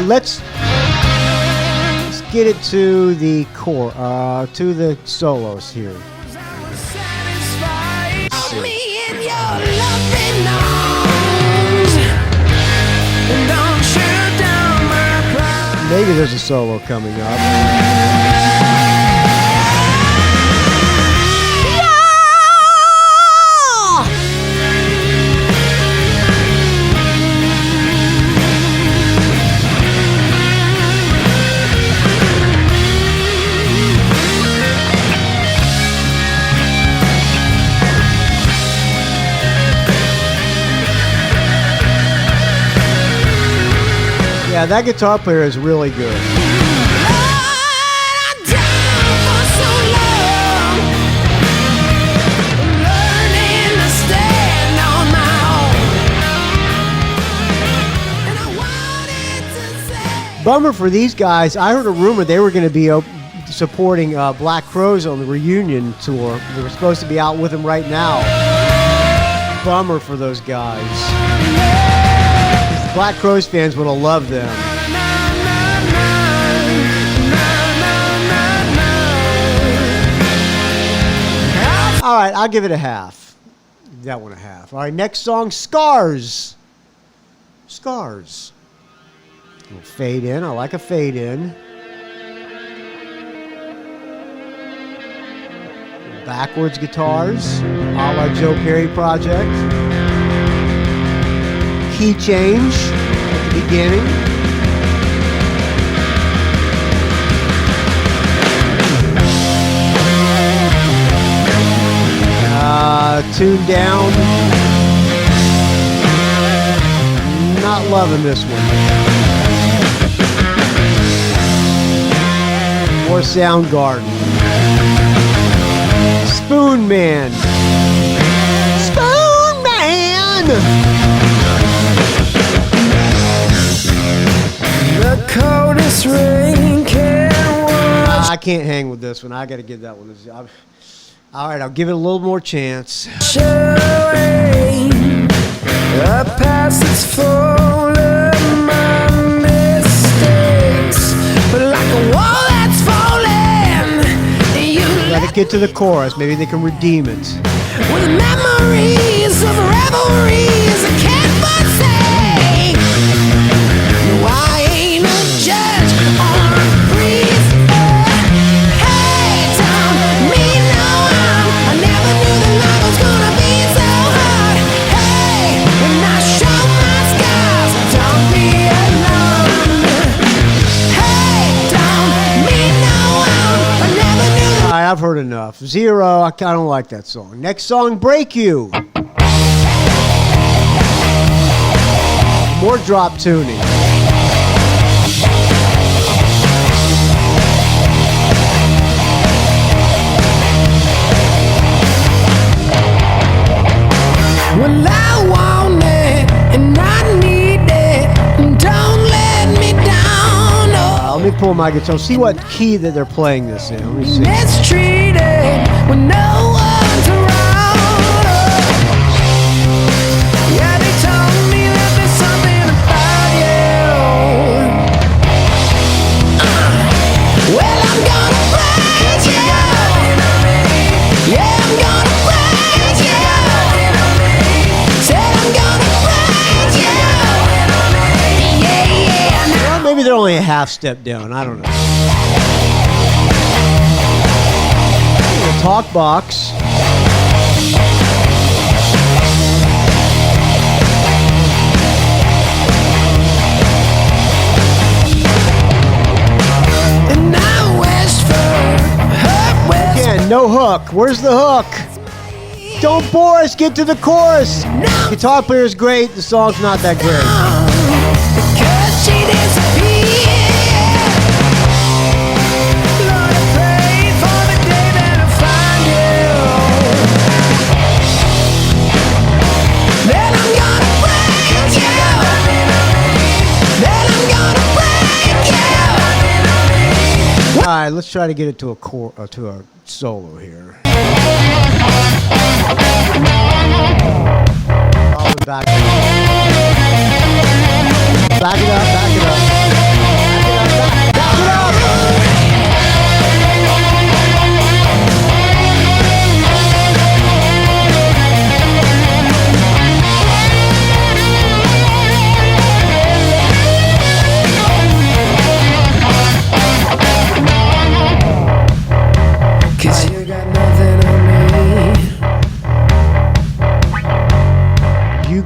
Speaker 1: right, let's get it to the core, to the solos here.
Speaker 3: Me in your loving arms. Don't shoot down my pride.
Speaker 1: Maybe there's a solo coming up. Yeah, that guitar player is really good. Bummer for these guys. I heard a rumor they were going to be supporting Black Crowes on the reunion tour. They were supposed to be out with them right now. Bummer for those guys. Black Crowes fans would have loved them. All right, I'll give it a half. That one a half. All right, next song, Scars. Scars. We'll fade in. I like a fade in. Backwards guitars, a la Joe Perry Project. Key change at the beginning. Tuned down. Not loving this one. More Soundgarden. Spoon Man. Spoon Man!
Speaker 3: The coldest rain can wash.
Speaker 1: I can't hang with this one. I got to give that one a... All right, I'll give it a little more chance.
Speaker 3: Showing a past that's full of my mistakes, but like a wall that's falling, you
Speaker 1: Let it get to the chorus. Maybe they can redeem it.
Speaker 3: with memories of revelries I can't forsake. No, I ain't a judge or a priest. Hey, don't mean no harm. I never knew that love was gonna be so hard. Hey, when I show my scars, don't be alone. Hey, don't mean no harm. I never knew that.
Speaker 1: All right, I've heard enough. Zero, I don't like that song. Next song, Break You. More drop tuning.
Speaker 3: Well, I want it and I need it. Don't let me down. Oh,
Speaker 1: Let me pull my guitar. See what key that they're playing this in. Let me see.
Speaker 3: mistreated when no one's around. Yeah, they told me that there's something about you. Well, I'm gonna break you. Yeah, I'm gonna break you. Said I'm gonna break you. Yeah, yeah.
Speaker 1: Well, maybe they're only a half step down. I don't know. The talk box.
Speaker 3: And I wish for her with
Speaker 1: Again, no hook. Where's the hook? Don't bore us. Get to the chorus. Guitar player's great. The song's not that great.
Speaker 3: because she disappeared. Lord, I pray for the day that I find you. Then I'm gonna break you. Then I'm gonna break you.
Speaker 1: All right, let's try to get it to a solo here. Probably back it up. Back it up.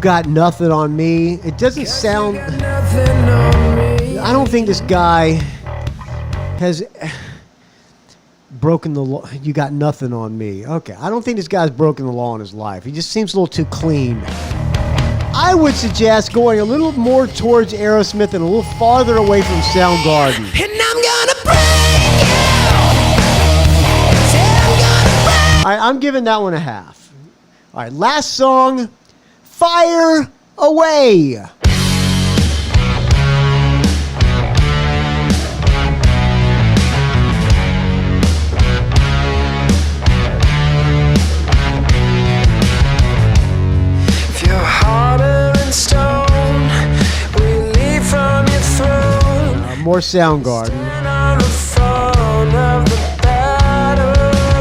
Speaker 1: got nothing on me. It doesn't sound. I don't think this guy has broken the law. You got nothing on me. Okay, I don't think this guy's broken the law in his life. He just seems a little too clean. I would suggest going a little more towards Aerosmith and a little farther away from Soundgarden.
Speaker 3: And I'm gonna break you. Say I'm gonna break.
Speaker 1: All right, I'm giving that one a half. All right, last song, Fire Away.
Speaker 3: If you're harder than stone, we leave from your throne.
Speaker 1: More Soundgarden.
Speaker 3: And on the front of the battle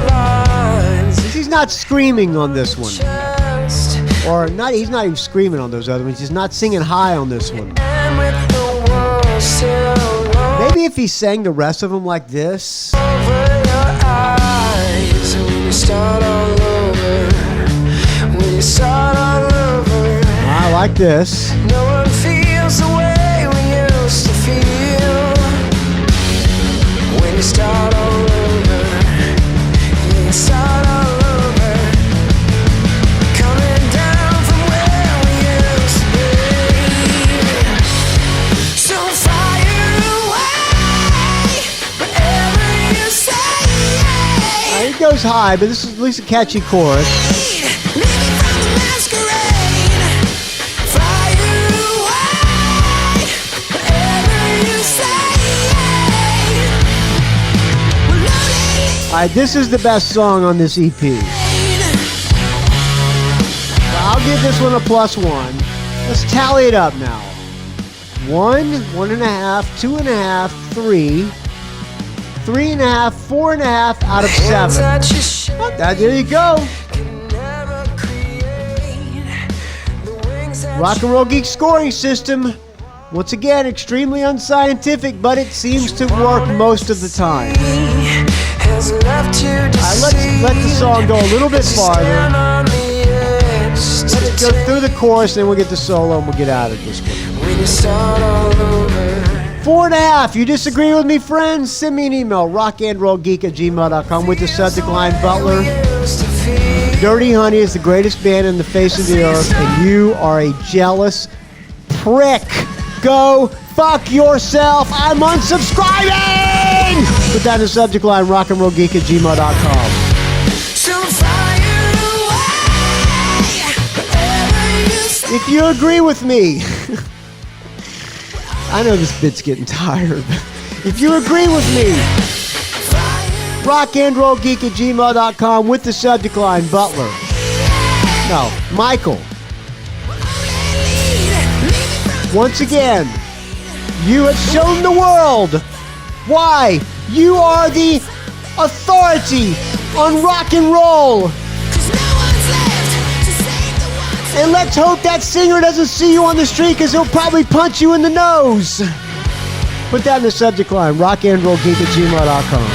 Speaker 3: lines.
Speaker 1: He's not screaming on this one.
Speaker 3: Just
Speaker 1: Or not, he's not even screaming on those other ones. He's not singing high on this one.
Speaker 3: and with the world still low
Speaker 1: Maybe if he sang the rest of them like this.
Speaker 3: over your eyes. When you start all over, when you start all over,
Speaker 1: I like this.
Speaker 3: no one feels the way we used to feel. When you start all over, when you start all over, coming down from where we used to be. So fire away, whatever you say.
Speaker 1: It goes high, but this is at least a catchy chorus.
Speaker 3: Living from the masquerade. Fire away, whatever you say. We're loaded.
Speaker 1: All right, this is the best song on this EP. I'll give this one a +1. Let's tally it up now. 1, 1.5, 2.5, 3, 3.5, 4.5 out of 7.
Speaker 3: Touch your shit.
Speaker 1: There you go.
Speaker 3: Can never create the wings that
Speaker 1: Rock and Roll Geek scoring system. Once again, extremely unscientific, but it seems to work most of the time.
Speaker 3: has left you
Speaker 1: Let's let the song go a little bit farther.
Speaker 3: stand on the edge to
Speaker 1: Let's go through the chorus, then we'll get the solo and we'll get out of this one.
Speaker 3: when you start all over.
Speaker 1: 4.5. You disagree with me, friends? Send me an email, rockandrollgeek@gmail.com with the subject line Butler.
Speaker 3: Used to feel
Speaker 1: Dirty Honey is the greatest band in the face of the earth, and you are a jealous prick. Go fuck yourself. I'm unsubscribing! Put that in the subject line, rockandrollgeek@gmail.com.
Speaker 3: so fire away, whatever you say.
Speaker 1: If you agree with me, I know this bit's getting tired. If you agree with me, rockandrollgeek@gmail.com with the subject line Butler. No, Michael. Once again, you have shown the world why you are the authority on rock and roll. And let's hope that singer doesn't see you on the street because he'll probably punch you in the nose. Put that in the subject line, rockandrollgeek@gmail.com.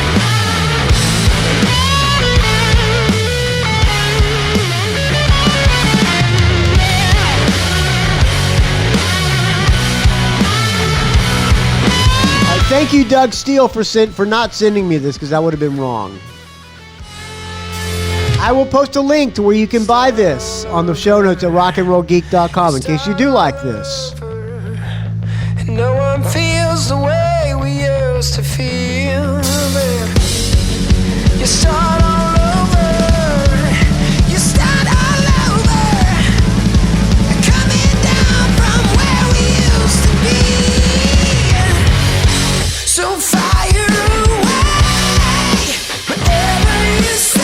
Speaker 1: Thank you, Doug Steele, for not sending me this because that would have been wrong. I will post a link to where you can buy this on the show notes at rockandrollgeek.com in case you do like this.
Speaker 3: And no one feels the way we used to feel. You start all over. You start all over. Coming down from where we used to be. So fire away, whatever you say.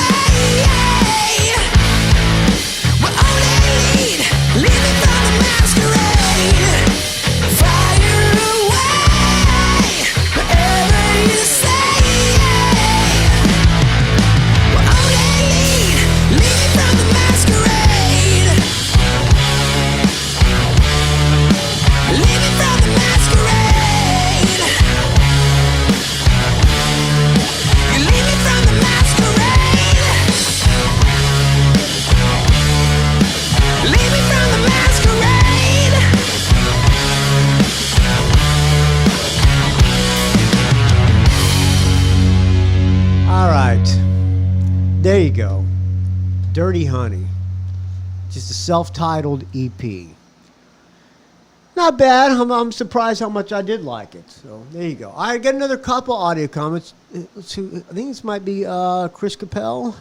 Speaker 3: We're only leaving from the masquerade. Fire away,
Speaker 1: There you go. Dirty Honey. Just a self-titled EP. Not bad. I'm surprised how much I did like it. So there you go. I got another couple audio comments. Let's see, I think this might be Chris Capel.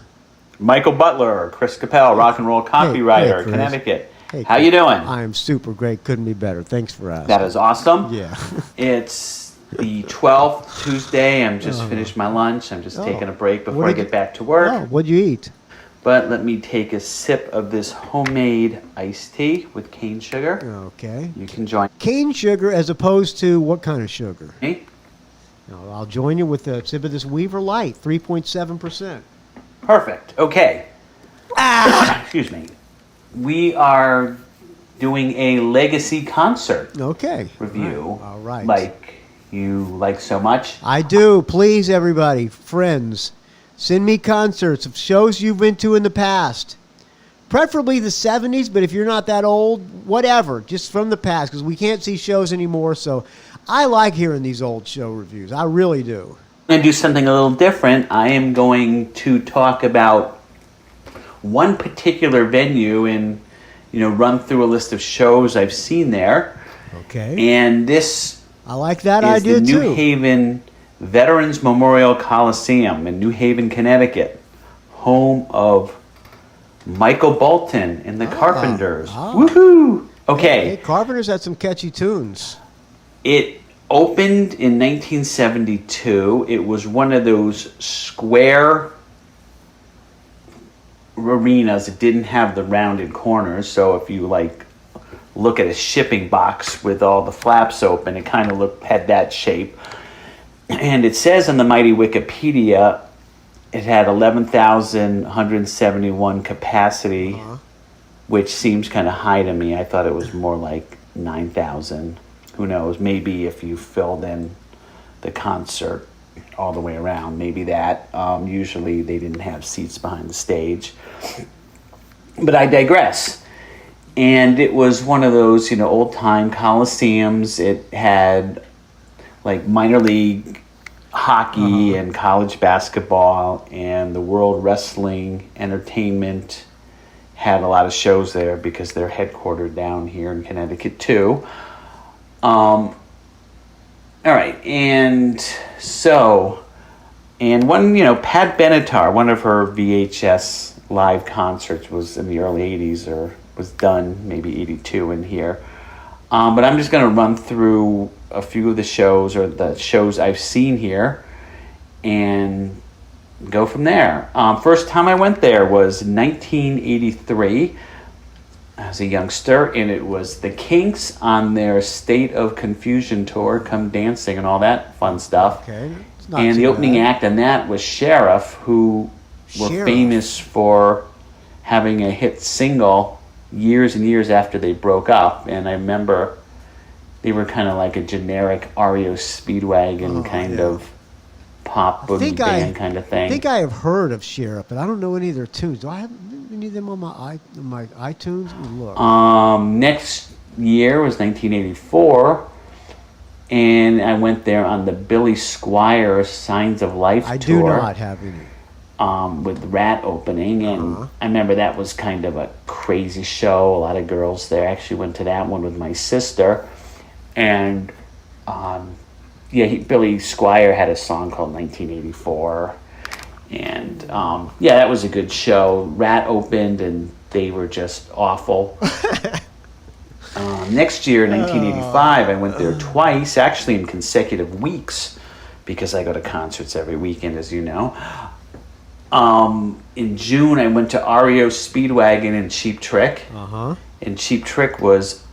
Speaker 7: Michael Butler, Chris Capel, rock and roll copywriter,
Speaker 1: Chris.
Speaker 7: Connecticut.
Speaker 1: Hey,
Speaker 7: How you doing?
Speaker 1: I am super great. Couldn't be better. Thanks for asking.
Speaker 7: That is awesome.
Speaker 1: Yeah.
Speaker 7: It's the 12th, Tuesday. I'm just finished my lunch. I'm just taking a break before I get back to work.
Speaker 1: Oh, what'd you eat?
Speaker 7: But let me take a sip of this homemade iced tea with cane sugar.
Speaker 1: Okay.
Speaker 7: You can join
Speaker 1: Cane sugar as opposed to what kind of sugar?
Speaker 7: me.
Speaker 1: No, I'll join you with a sip of this Weaver Light, 3.7%.
Speaker 7: Perfect. Okay. Excuse me. We are doing a legacy concert
Speaker 1: Okay.
Speaker 7: review.
Speaker 1: All right.
Speaker 7: Like you like so much.
Speaker 1: I do. Please, everybody, friends, send me concerts of shows you've been to in the past. Preferably the 70s, but if you're not that old, whatever, just from the past, because we can't see shows anymore. So I like hearing these old show reviews. I really do.
Speaker 7: I'm going to do something a little different. I am going to talk about one particular venue and, run through a list of shows I've seen there.
Speaker 1: Okay.
Speaker 7: And this
Speaker 1: I like that
Speaker 7: is
Speaker 1: idea,
Speaker 7: the New
Speaker 1: too.
Speaker 7: Haven Veterans Memorial Coliseum in New Haven, Connecticut, home of Michael Bolton and the Carpenters. Woohoo! Okay.
Speaker 1: Hey, Carpenters had some catchy tunes.
Speaker 7: It opened in 1972. It was one of those square arenas. It didn't have the rounded corners, so if you look at a shipping box with all the flaps open, it kind of had that shape. And it says on the mighty Wikipedia it had 11,171 capacity, which seems kind of high to me. I thought it was more like 9,000. Who knows? Maybe if you filled in the concert all the way around, maybe that. Usually they didn't have seats behind the stage. But I digress. And it was one of those, old-time coliseums. It had minor league hockey and college basketball, and the World Wrestling Entertainment had a lot of shows there because they're headquartered down here in Connecticut too. All right, and one, Pat Benatar, one of her VHS live concerts was in the early 80s, or was done maybe 82 in here. But I'm just going to run through a few of the shows, or the shows I've seen here, and go from there. First time I went there was 1983. I was a youngster, and it was the Kinks on their State of Confusion tour, Come Dancing and all that fun stuff.
Speaker 1: Okay. It's not
Speaker 7: And the
Speaker 1: too
Speaker 7: opening
Speaker 1: bad.
Speaker 7: act on that was Sheriff, who were
Speaker 1: Sheriff.
Speaker 7: famous for having a hit single years and years after they broke up. And I remember they were kind of like a generic REO Speedwagon kind of pop boogie band kind of thing.
Speaker 1: I think I have heard of Sheriff, but I don't know any of their tunes. Do I have any of them on my iTunes? Let me look.
Speaker 7: Next year was 1984, and I went there on the Billy Squier Signs of Life
Speaker 1: I
Speaker 7: tour.
Speaker 1: do not have any.
Speaker 7: With Rat opening, and I remember that was kind of a crazy show. A lot of girls there. I actually went to that one with my sister, and Billy Squier had a song called 1984, and that was a good show. Rat opened, and they were just awful. Next year, 1985, I went there twice, actually in consecutive weeks, because I go to concerts every weekend, as you know. In June, I went to REO Speedwagon and Cheap Trick. And Cheap Trick was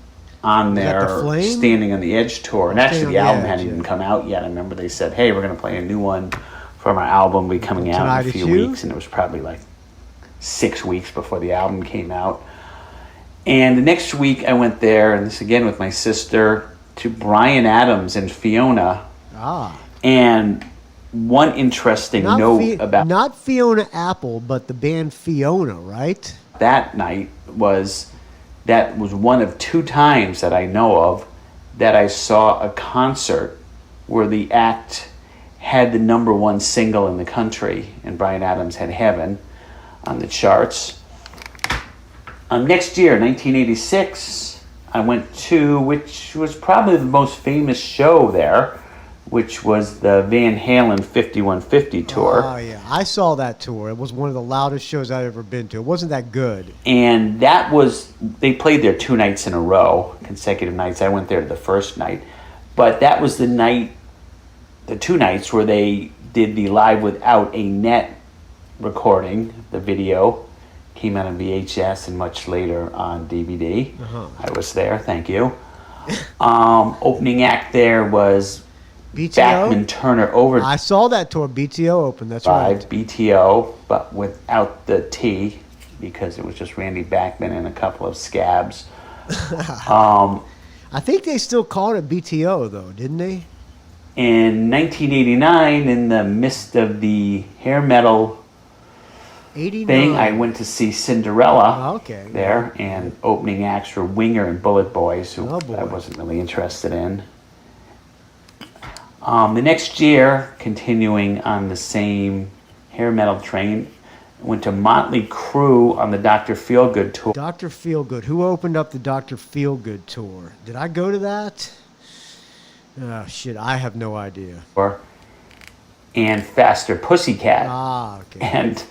Speaker 7: on their
Speaker 1: the Flame?
Speaker 7: Standing on the Edge tour. And actually, the
Speaker 1: Standing on the
Speaker 7: album
Speaker 1: Edge,
Speaker 7: hadn't even
Speaker 1: yeah.
Speaker 7: come out yet. I remember they said, hey, we're going to play a new one from our album. We'll be coming out
Speaker 1: Tonight
Speaker 7: in a
Speaker 1: It's
Speaker 7: few
Speaker 1: You?
Speaker 7: weeks. And it was probably 6 weeks before the album came out. And the next week, I went there, and this again with my sister, to Bryan Adams and Fiona. And one interesting note about
Speaker 1: not Fiona Apple, but the band Fiona, right?
Speaker 7: that night was that was one of 2 times that I know of that I saw a concert where the act had the #1 single in the country, and Bryan Adams had Heaven. on the charts. Next year, 1986, I went to, which was probably the most famous show there, which was the Van Halen 5150 tour.
Speaker 1: Oh, yeah. I saw that tour. It was one of the loudest shows I've ever been to. It wasn't that good.
Speaker 7: And that was, they played there 2 nights in a row, consecutive nights. I went there the first night. But that was the night, the 2 nights where they did the live without a net recording. The video came out on VHS and much later on DVD. I was there, thank you. Opening act there was
Speaker 1: BTO?
Speaker 7: Bachman Turner over.
Speaker 1: I saw that tour. BTO open. That's right.
Speaker 7: BTO, but without the T, because it was just Randy Bachman and a couple of scabs.
Speaker 1: I think they still called it BTO, though, didn't they?
Speaker 7: In 1989, in the midst of the hair metal
Speaker 1: 89.
Speaker 7: thing, I went to see Cinderella
Speaker 1: Okay.
Speaker 7: there, and opening acts were Winger and Bullet Boys, who
Speaker 1: Oh, boy.
Speaker 7: I wasn't really interested in. The next year, continuing on the same hair metal train, went to Motley Crue on the Dr. Feelgood tour.
Speaker 1: Dr. Feelgood. Who opened up the Dr. Feelgood tour? Did I go to that? Oh, shit. I have no idea.
Speaker 7: And Faster Pussycat.
Speaker 1: Ah, okay.
Speaker 7: And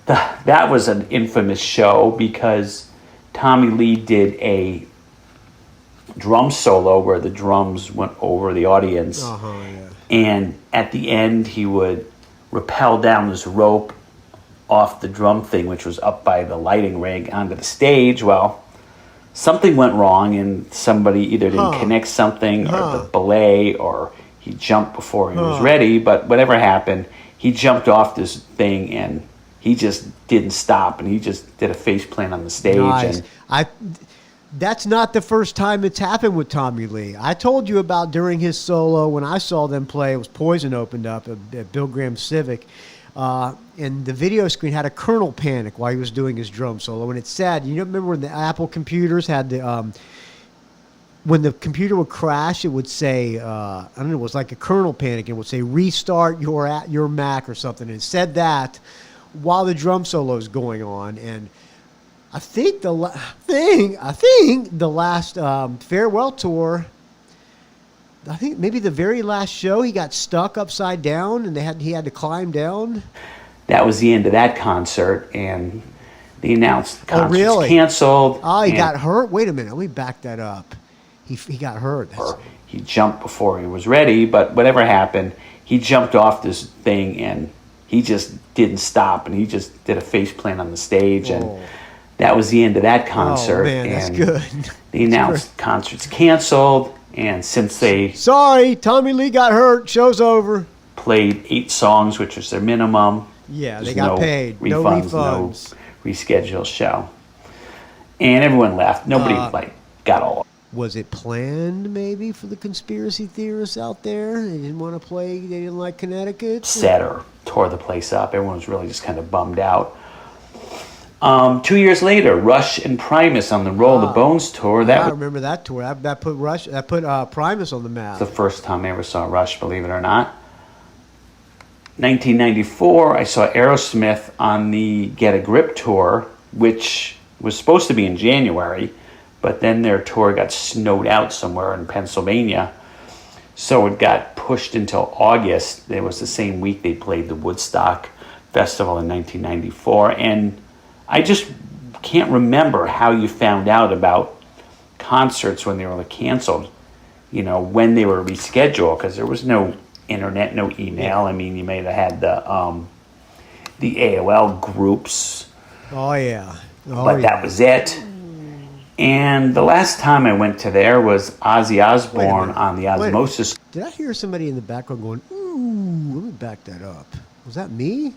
Speaker 7: that was an infamous show because Tommy Lee did a drum solo where the drums went over the audience.
Speaker 1: Yeah.
Speaker 7: And at the end, he would rappel down this rope off the drum thing, which was up by the lighting rig, onto the stage. Well, something went wrong, and somebody either didn't connect something, or the belay, or he jumped before he was ready. But whatever happened, he jumped off this thing, and he just didn't stop, and he just did a face plant on the stage.
Speaker 1: Nice.
Speaker 7: And
Speaker 1: That's not the first time it's happened with Tommy Lee. I told you about during his solo when I saw them play. It was Poison opened up at Bill Graham Civic. And the video screen had a kernel panic while he was doing his drum solo. And it said, you remember when the Apple computers had the, when the computer would crash, it would say, I don't know, it was like a kernel panic. It would say, restart your Mac or something. And it said that while the drum solo is going on. And I think the last farewell tour, I think maybe the very last show, he got stuck upside down and he had to climb down.
Speaker 7: that was the end of that concert, and they announced the concert's
Speaker 1: really?
Speaker 7: canceled.
Speaker 1: Oh, he
Speaker 7: and
Speaker 1: got hurt? Wait a minute. Let me back that up. He got hurt.
Speaker 7: he jumped before he was ready, but whatever happened, he jumped off this thing, and he just didn't stop, and he just did a face plant on the stage, and that was the end of that concert.
Speaker 1: Oh, man, that's
Speaker 7: and
Speaker 1: good.
Speaker 7: They announced the concert's canceled, and since they
Speaker 1: Sorry, Tommy Lee got hurt. Show's over.
Speaker 7: played 8 songs, which was their minimum,
Speaker 1: Yeah, they
Speaker 7: there's
Speaker 1: got
Speaker 7: no
Speaker 1: paid. No
Speaker 7: refunds,
Speaker 1: refunds.
Speaker 7: no rescheduled show. And everyone left. Nobody got all.
Speaker 1: Was it planned maybe for the conspiracy theorists out there? They didn't want to play. They didn't like Connecticut.
Speaker 7: Set or tore the place up. Everyone was really just kind of bummed out. 2 years later, Rush and Primus on the Roll the Bones tour. That
Speaker 1: I
Speaker 7: was
Speaker 1: remember that tour. That put Rush. That put Primus on the map.
Speaker 7: the first time I ever saw Rush, believe it or not. 1994, I saw Aerosmith on the Get a Grip tour, which was supposed to be in January, but then their tour got snowed out somewhere in Pennsylvania. So it got pushed until August. It was the same week they played the Woodstock Festival in 1994. And I just can't remember how you found out about concerts when they were canceled, when they were rescheduled, because there was no internet, no email. I mean, you may have had the AOL groups,
Speaker 1: Oh yeah.
Speaker 7: but that was it. And the last time I went to there was Ozzy Osbourne on the Osmosis.
Speaker 1: Did I hear somebody in the background going, ooh, let me back that up. Was that me?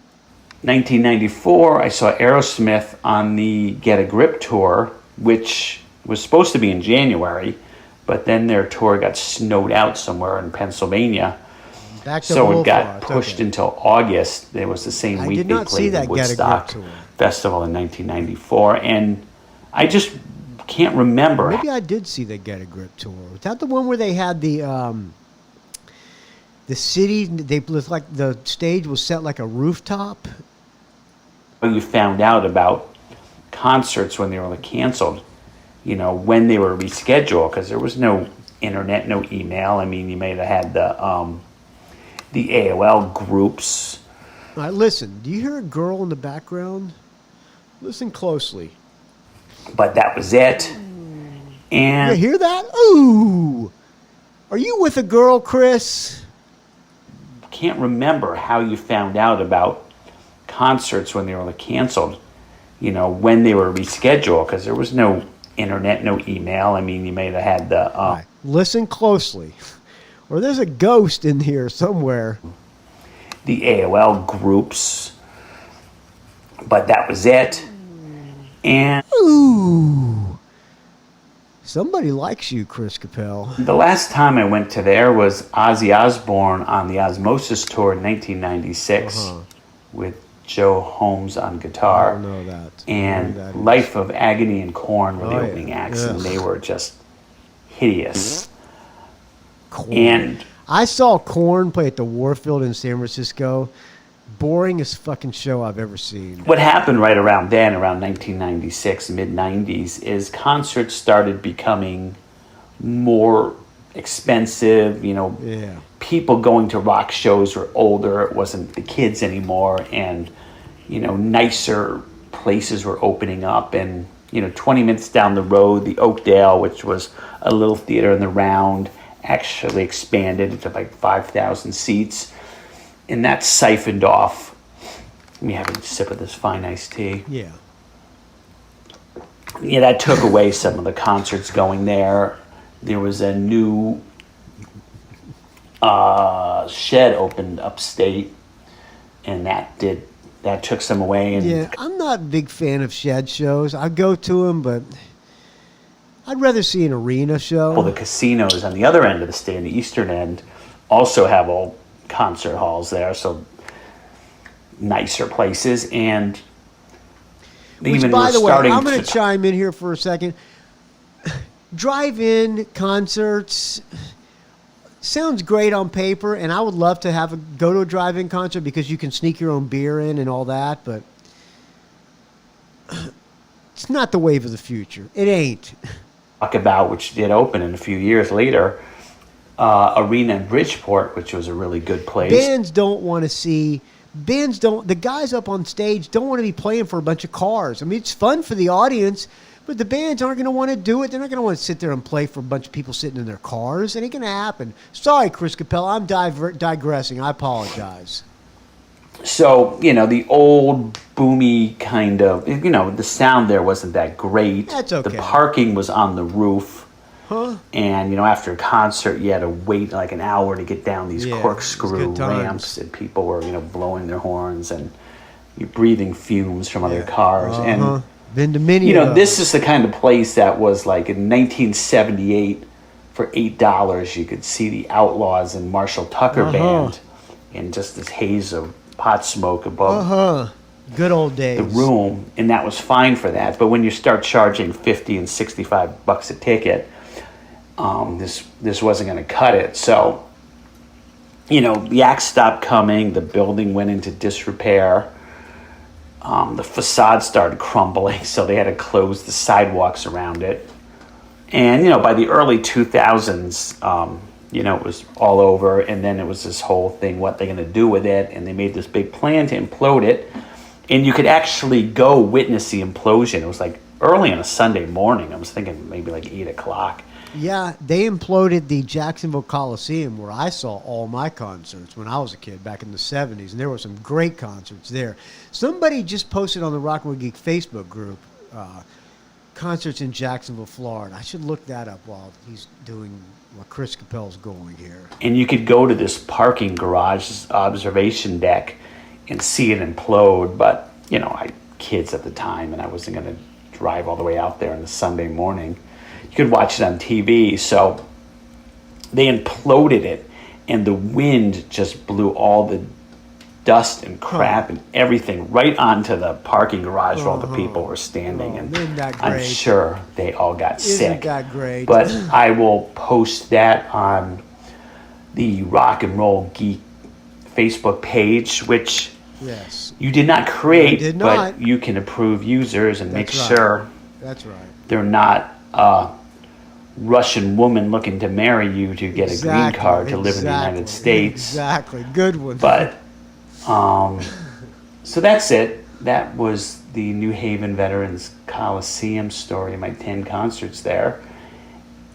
Speaker 7: 1994, I saw Aerosmith on the Get a Grip tour, which was supposed to be in January, but then their tour got snowed out somewhere in Pennsylvania.
Speaker 1: Back to
Speaker 7: So it
Speaker 1: Wolf
Speaker 7: got
Speaker 1: Rock.
Speaker 7: pushed
Speaker 1: Okay.
Speaker 7: until August. It was the same
Speaker 1: I
Speaker 7: week
Speaker 1: did
Speaker 7: they
Speaker 1: not see
Speaker 7: played the
Speaker 1: that Get a Grip
Speaker 7: Woodstock
Speaker 1: tour.
Speaker 7: Festival in 1994. And I just can't remember.
Speaker 1: Maybe I did see the Get a Grip tour. Was that the one where they had the city? They looked like the stage was set like a rooftop.
Speaker 7: You found out about concerts when they were canceled, when they were rescheduled, because there was no internet, no email. I mean, you may have had the AOL groups.
Speaker 1: All right, listen. Do you hear a girl in the background? Listen closely.
Speaker 7: But that was it. And
Speaker 1: You hear that? Ooh. Are you with a girl, Chris?
Speaker 7: can't remember how you found out about concerts when they were canceled, when they were rescheduled, because there was no internet, no email. I mean, you may have had the...
Speaker 1: All right, listen closely. Or there's a ghost in here somewhere.
Speaker 7: The AOL groups. But that was it. And
Speaker 1: Ooh. Somebody likes you, Chris Capel.
Speaker 7: the last time I went to there was Ozzy Osbourne on the Osmosis Tour in 1996 with Joe Holmes on guitar.
Speaker 1: I don't know that.
Speaker 7: And
Speaker 1: That is-
Speaker 7: Life of Agony and Coyne were the
Speaker 1: Oh, yeah.
Speaker 7: opening acts, and
Speaker 1: Ugh.
Speaker 7: they were just hideous.
Speaker 1: Coyne.
Speaker 7: And
Speaker 1: I saw Coyne play at the Warfield in San Francisco. Boringest fucking show I've ever seen.
Speaker 7: what happened right around then, around 1996, mid-90s, is concerts started becoming more expensive.
Speaker 1: Yeah.
Speaker 7: People going to rock shows were older. It wasn't the kids anymore. And, nicer places were opening up. And, 20 minutes down the road, the Oakdale, which was a little theater in the Round, actually expanded to like 5,000 seats. And that siphoned off. Let me have a sip of this fine iced tea.
Speaker 1: Yeah.
Speaker 7: Yeah, that took away some of the concerts going there. There was a new shed opened upstate, and that took some away. And
Speaker 1: Yeah, I'm not a big fan of shed shows. I go to them, but I'd rather see an arena show.
Speaker 7: well, the casinos on the other end of the state, on the eastern end, also have old concert halls there, so nicer places. And they
Speaker 1: Which,
Speaker 7: even
Speaker 1: by
Speaker 7: were
Speaker 1: the way,
Speaker 7: starting
Speaker 1: I'm going to
Speaker 7: to
Speaker 1: chime in here for a second. Drive-in concerts sounds great on paper, and I would love to go to a drive-in concert because you can sneak your own beer in and all that, but it's not the wave of the future. It ain't.
Speaker 7: talk about, which did open in a few years later, Arena in Bridgeport, which was a really good place.
Speaker 1: The guys up on stage don't want to be playing for a bunch of cars. I mean, it's fun for the audience, but the bands aren't going to want to do it. They're not going to want to sit there and play for a bunch of people sitting in their cars. It ain't going to happen. Sorry, Chris Capel, I'm digressing. I apologize.
Speaker 7: So, the old boomy kind of, the sound there wasn't that great.
Speaker 1: That's okay.
Speaker 7: The parking was on the roof.
Speaker 1: Huh?
Speaker 7: And, after a concert, you had to wait like an hour to get down these
Speaker 1: Yeah, it
Speaker 7: corkscrew
Speaker 1: was good times.
Speaker 7: ramps, and people were, blowing their horns, and you're breathing fumes from other cars. And,
Speaker 1: Been to many of
Speaker 7: this
Speaker 1: those.
Speaker 7: is the kind of place that was like in 1978, for $8, you could see the Outlaws and Marshall Tucker Band in just this haze of pot smoke above
Speaker 1: Good old days.
Speaker 7: the room, and that was fine for that. But when you start charging $50 and $65 a ticket, this wasn't going to cut it. So, the acts stopped coming. The building went into disrepair. The facade started crumbling, so they had to close the sidewalks around it. And, by the early 2000s, it was all over. And then it was this whole thing, what they're going to do with it. And they made this big plan to implode it. And you could actually go witness the implosion. It was like early on a Sunday morning. I was thinking maybe like 8 o'clock.
Speaker 1: Yeah, they imploded the Jacksonville Coliseum where I saw all my concerts when I was a kid back in the 70s, and there were some great concerts there. Somebody just posted on the Rock and Roll Geek Facebook group, concerts in Jacksonville, Florida. I should look that up while he's doing what Chris Capel's going here.
Speaker 7: And you could go to this parking garage, this observation deck, and see it implode. But, I had kids at the time, and I wasn't going to drive all the way out there on a Sunday morning. You could watch it on TV. So they imploded it, and the wind just blew all the dust and crap and everything right onto the parking garage where all the people were standing. And
Speaker 1: isn't that
Speaker 7: I'm
Speaker 1: great?
Speaker 7: sure they all got sick.
Speaker 1: Isn't that great?
Speaker 7: But I will post that on the Rock and Roll Geek Facebook page, which
Speaker 1: Yes.
Speaker 7: You did not create,
Speaker 1: did
Speaker 7: but
Speaker 1: not.
Speaker 7: you can approve users and make
Speaker 1: That's right.
Speaker 7: sure
Speaker 1: That's right.
Speaker 7: they're not a Russian woman looking to marry you to get a green card to live in the United States.
Speaker 1: Exactly. Good one.
Speaker 7: But, so that's it. That was the New Haven Veterans Coliseum story, my 10 concerts there.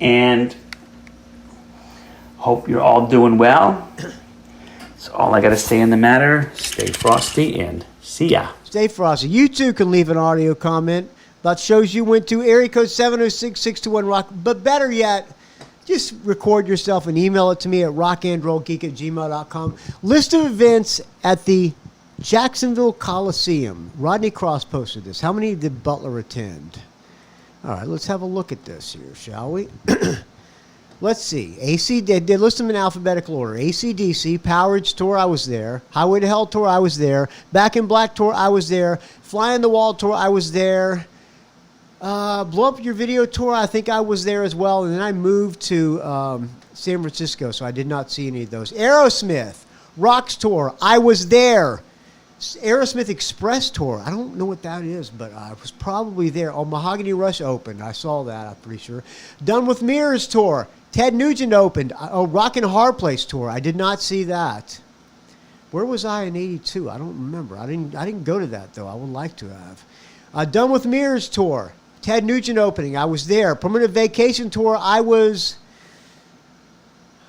Speaker 7: And hope you're all doing well. That's all I got to say in the matter. Stay frosty and see ya.
Speaker 1: Stay frosty. You too can leave an audio comment about shows you went to. Area code 706-621-ROCK. But better yet, just record yourself and email it to me at rockandrollgeek@gmail.com. List of events at the Jacksonville Coliseum. Rodney Cross posted this. How many did Butler attend? All right, let's have a look at this here, shall we? Let's see. They list them in alphabetical order. AC/DC, Powerage Tour, I was there. Highway to Hell Tour, I was there. Back in Black Tour, I was there. Fly on the Wall Tour, I was there. Blow Up Your Video Tour, I think I was there as well. And then I moved to San Francisco, so I did not see any of those. Aerosmith, Rocks Tour, I was there. Aerosmith Express Tour, I don't know what that is, but I was probably there. Oh, Mahogany Rush opened. I saw that, I'm pretty sure. Done with Mirrors Tour, Ted Nugent opened. Oh, Rockin' Hard Place Tour, I did not see that. Where was I in 82? I don't remember. I didn't go to that, though. I would like to have. Done with Mirrors Tour, Ted Nugent opening. I was there. Permanent Vacation Tour,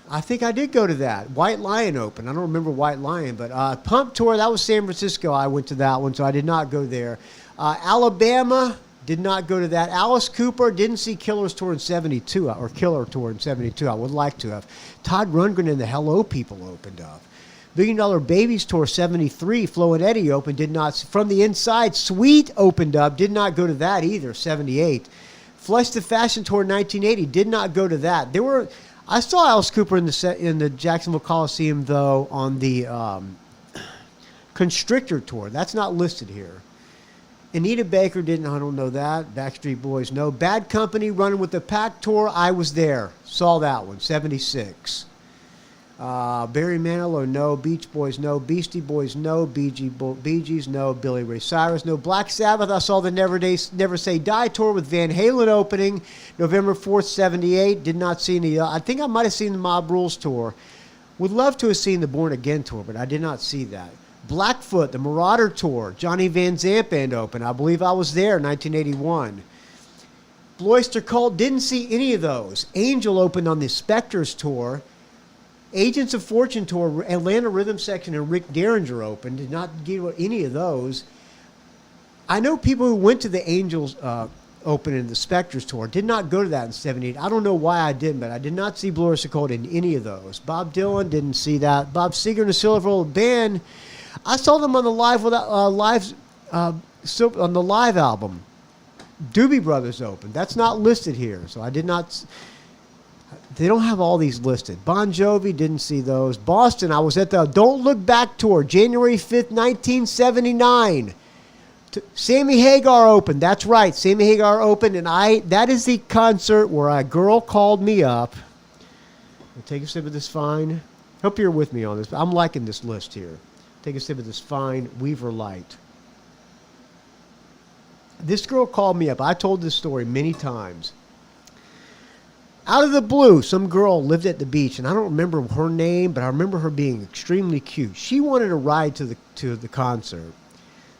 Speaker 1: I think I did go to that. White Lion open. I don't remember White Lion, but Pump Tour, that was San Francisco. I went to that one, so I did not go there. Alabama, did not go to that. Alice Cooper, didn't see Killer's Tour in 72, or Killer Tour in 72. I would like to have. Todd Rundgren and the Hello People opened up. $1 Billion Babies Tour 73, Flo and Eddie opened, did not. From the Inside, Sweet opened up, did not go to that either, 78. Flush the Fashion Tour 1980, did not go to that. I saw Alice Cooper in the Jacksonville Coliseum, though, on the Constrictor Tour. That's not listed here. Anita Baker I don't know that. Backstreet Boys, no. Bad Company, Running with the Pack Tour, I was there. Saw that one, 76. Barry Manilow, no. Beach Boys, no. Beastie Boys, no. Bee Gees, no. Billy Ray Cyrus, no. Black Sabbath, I saw the Never Say Die Tour with Van Halen opening November 4th, 78. Did not see any. I think I might have seen the Mob Rules Tour. Would love to have seen the Born Again Tour, but I did not see that. Blackfoot, the Marauder Tour, Johnny Van Zant Band open. I believe I was there, 1981. Blue Oyster Cult, didn't see any of those. Angel opened on the Spectres Tour. Agents of Fortune Tour, Atlanta Rhythm Section, and Rick Derringer opened. Did not give any of those. I know people who went to the Angels Open and the Spectres Tour. Did not go to that in 78. I don't know why I didn't, but I did not see Blue Oyster Cult in any of those. Bob Dylan, didn't see that. Bob Seger and the Silver Band, I saw them on the on the live album. Doobie Brothers opened. That's not listed here, so I did not. They don't have all these listed. Bon Jovi, didn't see those. Boston, I was at the Don't Look Back Tour, January 5th, 1979. Sammy Hagar opened. That's right, Sammy Hagar opened, and that is the concert where a girl called me up. I'll take a sip of this fine. Hope you're with me on this. I'm liking this list here. Take a sip of this fine Weaver Light. This girl called me up. I told this story many times. Out of the blue, some girl lived at the beach, and I don't remember her name, but I remember her being extremely cute. She wanted a ride to the concert.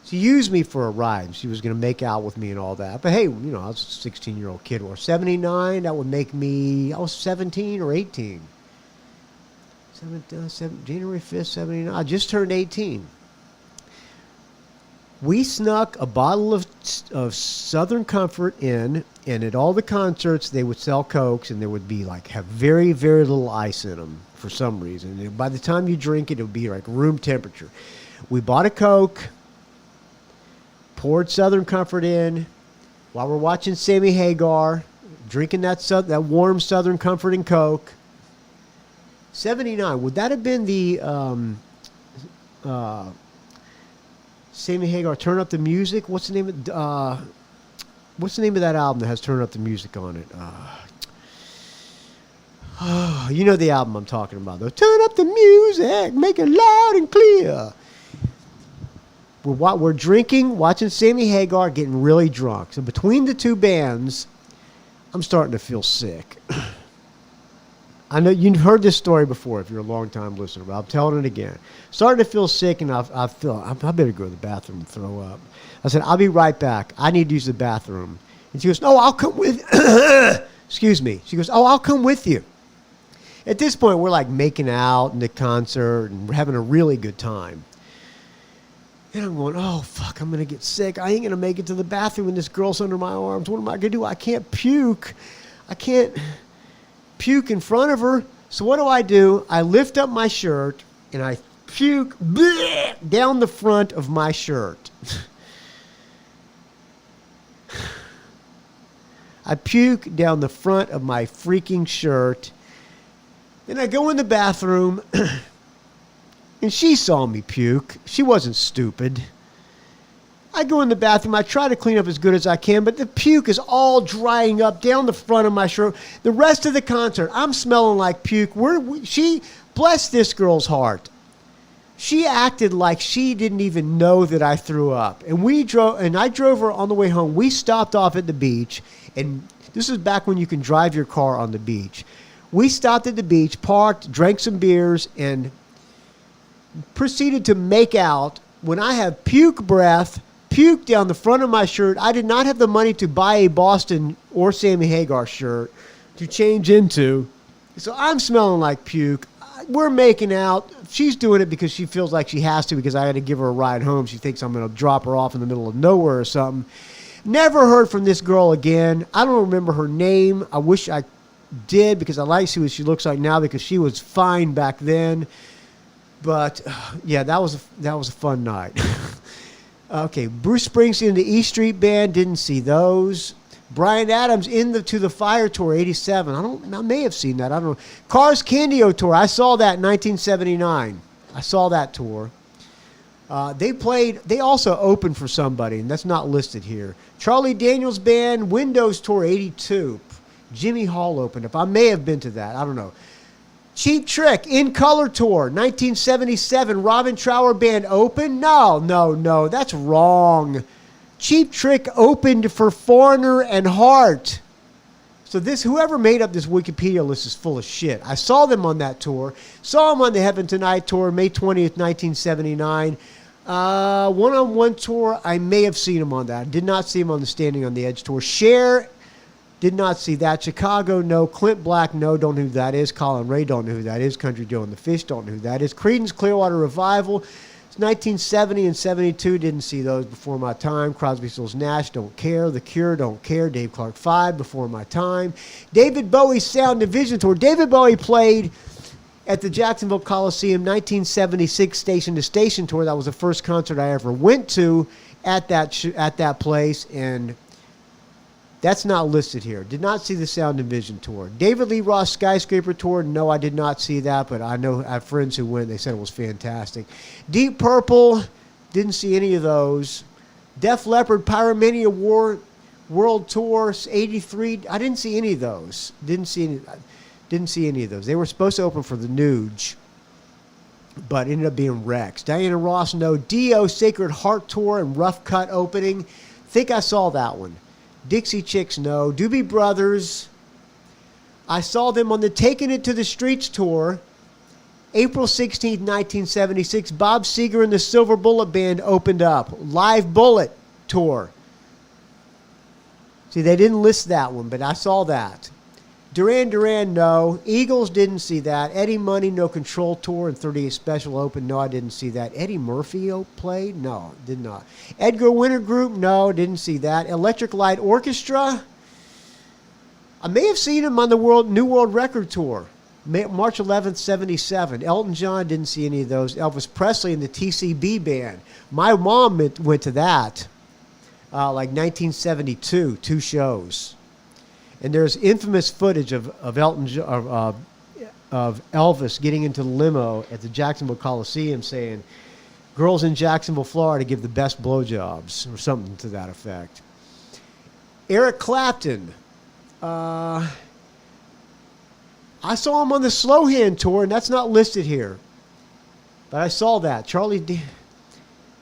Speaker 1: She used me for a ride. She was going to make out with me and all that. But hey, I was a 16-year-old kid. Or 79, that would make me, I was 17 or 18. January 5th, 79. I just turned 18. We snuck a bottle of Southern Comfort in, and at all the concerts, they would sell Cokes, and there would be have very, very little ice in them for some reason. And by the time you drink it, it would be like room temperature. We bought a Coke, poured Southern Comfort in, while we're watching Sammy Hagar, drinking that warm Southern Comfort and Coke. 79, would that have been the Sammy Hagar, Turn Up the Music? What's the name of that album that has Turn Up the Music on it? You know the album I'm talking about, though. Turn up the music, make it loud and clear. We're drinking, watching Sammy Hagar, getting really drunk. So between the two bands, I'm starting to feel sick. I know you've heard this story before if you're a long-time listener, but I'm telling it again. Starting to feel sick, and I better go to the bathroom and throw up. I said, I'll be right back. I need to use the bathroom. And she goes, no, I'll come with excuse me. She goes, oh, I'll come with you. At this point, we're like making out in the concert, and we're having a really good time. And I'm going, oh, fuck, I'm going to get sick. I ain't going to make it to the bathroom, and this girl's under my arms. What am I going to do? I can't puke. I can't puke in front of her. So what do? I lift up my shirt, and I puke down the front of my shirt. I puke down the front of my freaking shirt. Then I go in the bathroom, and she saw me puke. She wasn't stupid. I go in the bathroom. I try to clean up as good as I can, but the puke is all drying up down the front of my shirt. The rest of the concert, I'm smelling like puke. She, bless this girl's heart, she acted like she didn't even know that I threw up. And I drove her on the way home. We stopped off at the beach, and this is back when you can drive your car on the beach. We stopped at the beach, parked, drank some beers, and proceeded to make out when I have puke breath, puke down the front of my shirt. I did not have the money to buy a Boston or Sammy Hagar shirt to change into. So I'm smelling like puke. We're making out. She's doing it because she feels like she has to because I had to give her a ride home. She thinks I'm going to drop her off in the middle of nowhere or something. Never heard from this girl again. I don't remember her name. I wish I did because I like to see what she looks like now because she was fine back then. But yeah, that was a fun night. Okay, Bruce Springsteen and the E Street Band, didn't see those. Bryan Adams to the Fire Tour, 87. I may have seen that. I don't know. Cars Candio Tour, I saw that in 1979. I saw that tour. They also opened for somebody, and that's not listed here. Charlie Daniels Band, Windows Tour, 82. Jimmy Hall opened up. I may have been to that. I don't know. Cheap Trick, In Color Tour, 1977. Robin Trower Band open? No. That's wrong. Cheap Trick opened for Foreigner and Heart. So whoever made up this Wikipedia list is full of shit. I saw them on that tour. Saw them on the Heaven Tonight tour, May 20th, 1979. One-on-one tour, I may have seen them on that. I did not see them on the Standing on the Edge tour. Cher, did not see that. Chicago, no. Clint Black, no. Don't know who that is. Colin Ray, don't know who that is. Country Joe and the Fish, don't know who that is. Creedence Clearwater Revival, it's 1970 and 72. Didn't see those before my time. Crosby, Stills, Nash, don't care. The Cure, don't care. Dave Clark 5, before my time. David Bowie's Sound and Vision Tour. David Bowie played at the Jacksonville Coliseum, 1976 Station to Station Tour. That was the first concert I ever went to at that place, and that's not listed here. Did not see the Sound and Vision Tour. David Lee Roth Skyscraper Tour. No, I did not see that, but I have friends who went. They said it was fantastic. Deep Purple. Didn't see any of those. Def Leppard Pyromania World Tour, 83. I didn't see any of those. Didn't see any of those. They were supposed to open for the Nuge, but ended up being Rex. Diana Ross, no. Dio Sacred Heart Tour and Rough Cut opening. Think I saw that one. Dixie Chicks, no. Doobie Brothers, I saw them on the Taking It to the Streets tour, April 16th, 1976. Bob Seger and the Silver Bullet Band opened up. Live Bullet tour. See, they didn't list that one, but I saw that. Duran Duran, no. Eagles, didn't see that. Eddie Money, No Control Tour and 38 Special Open, no, I didn't see that. Eddie Murphy played? No, did not. Edgar Winter Group, no, didn't see that. Electric Light Orchestra, I may have seen him on the New World Record Tour, March 11th, 77. Elton John, didn't see any of those. Elvis Presley and the TCB Band. My mom went to that, like 1972, 2 shows. And there's infamous footage of Elvis getting into the limo at the Jacksonville Coliseum saying, "Girls in Jacksonville, Florida give the best blowjobs," or something to that effect. Eric Clapton. I saw him on the Slow Hand tour, and that's not listed here. But I saw that.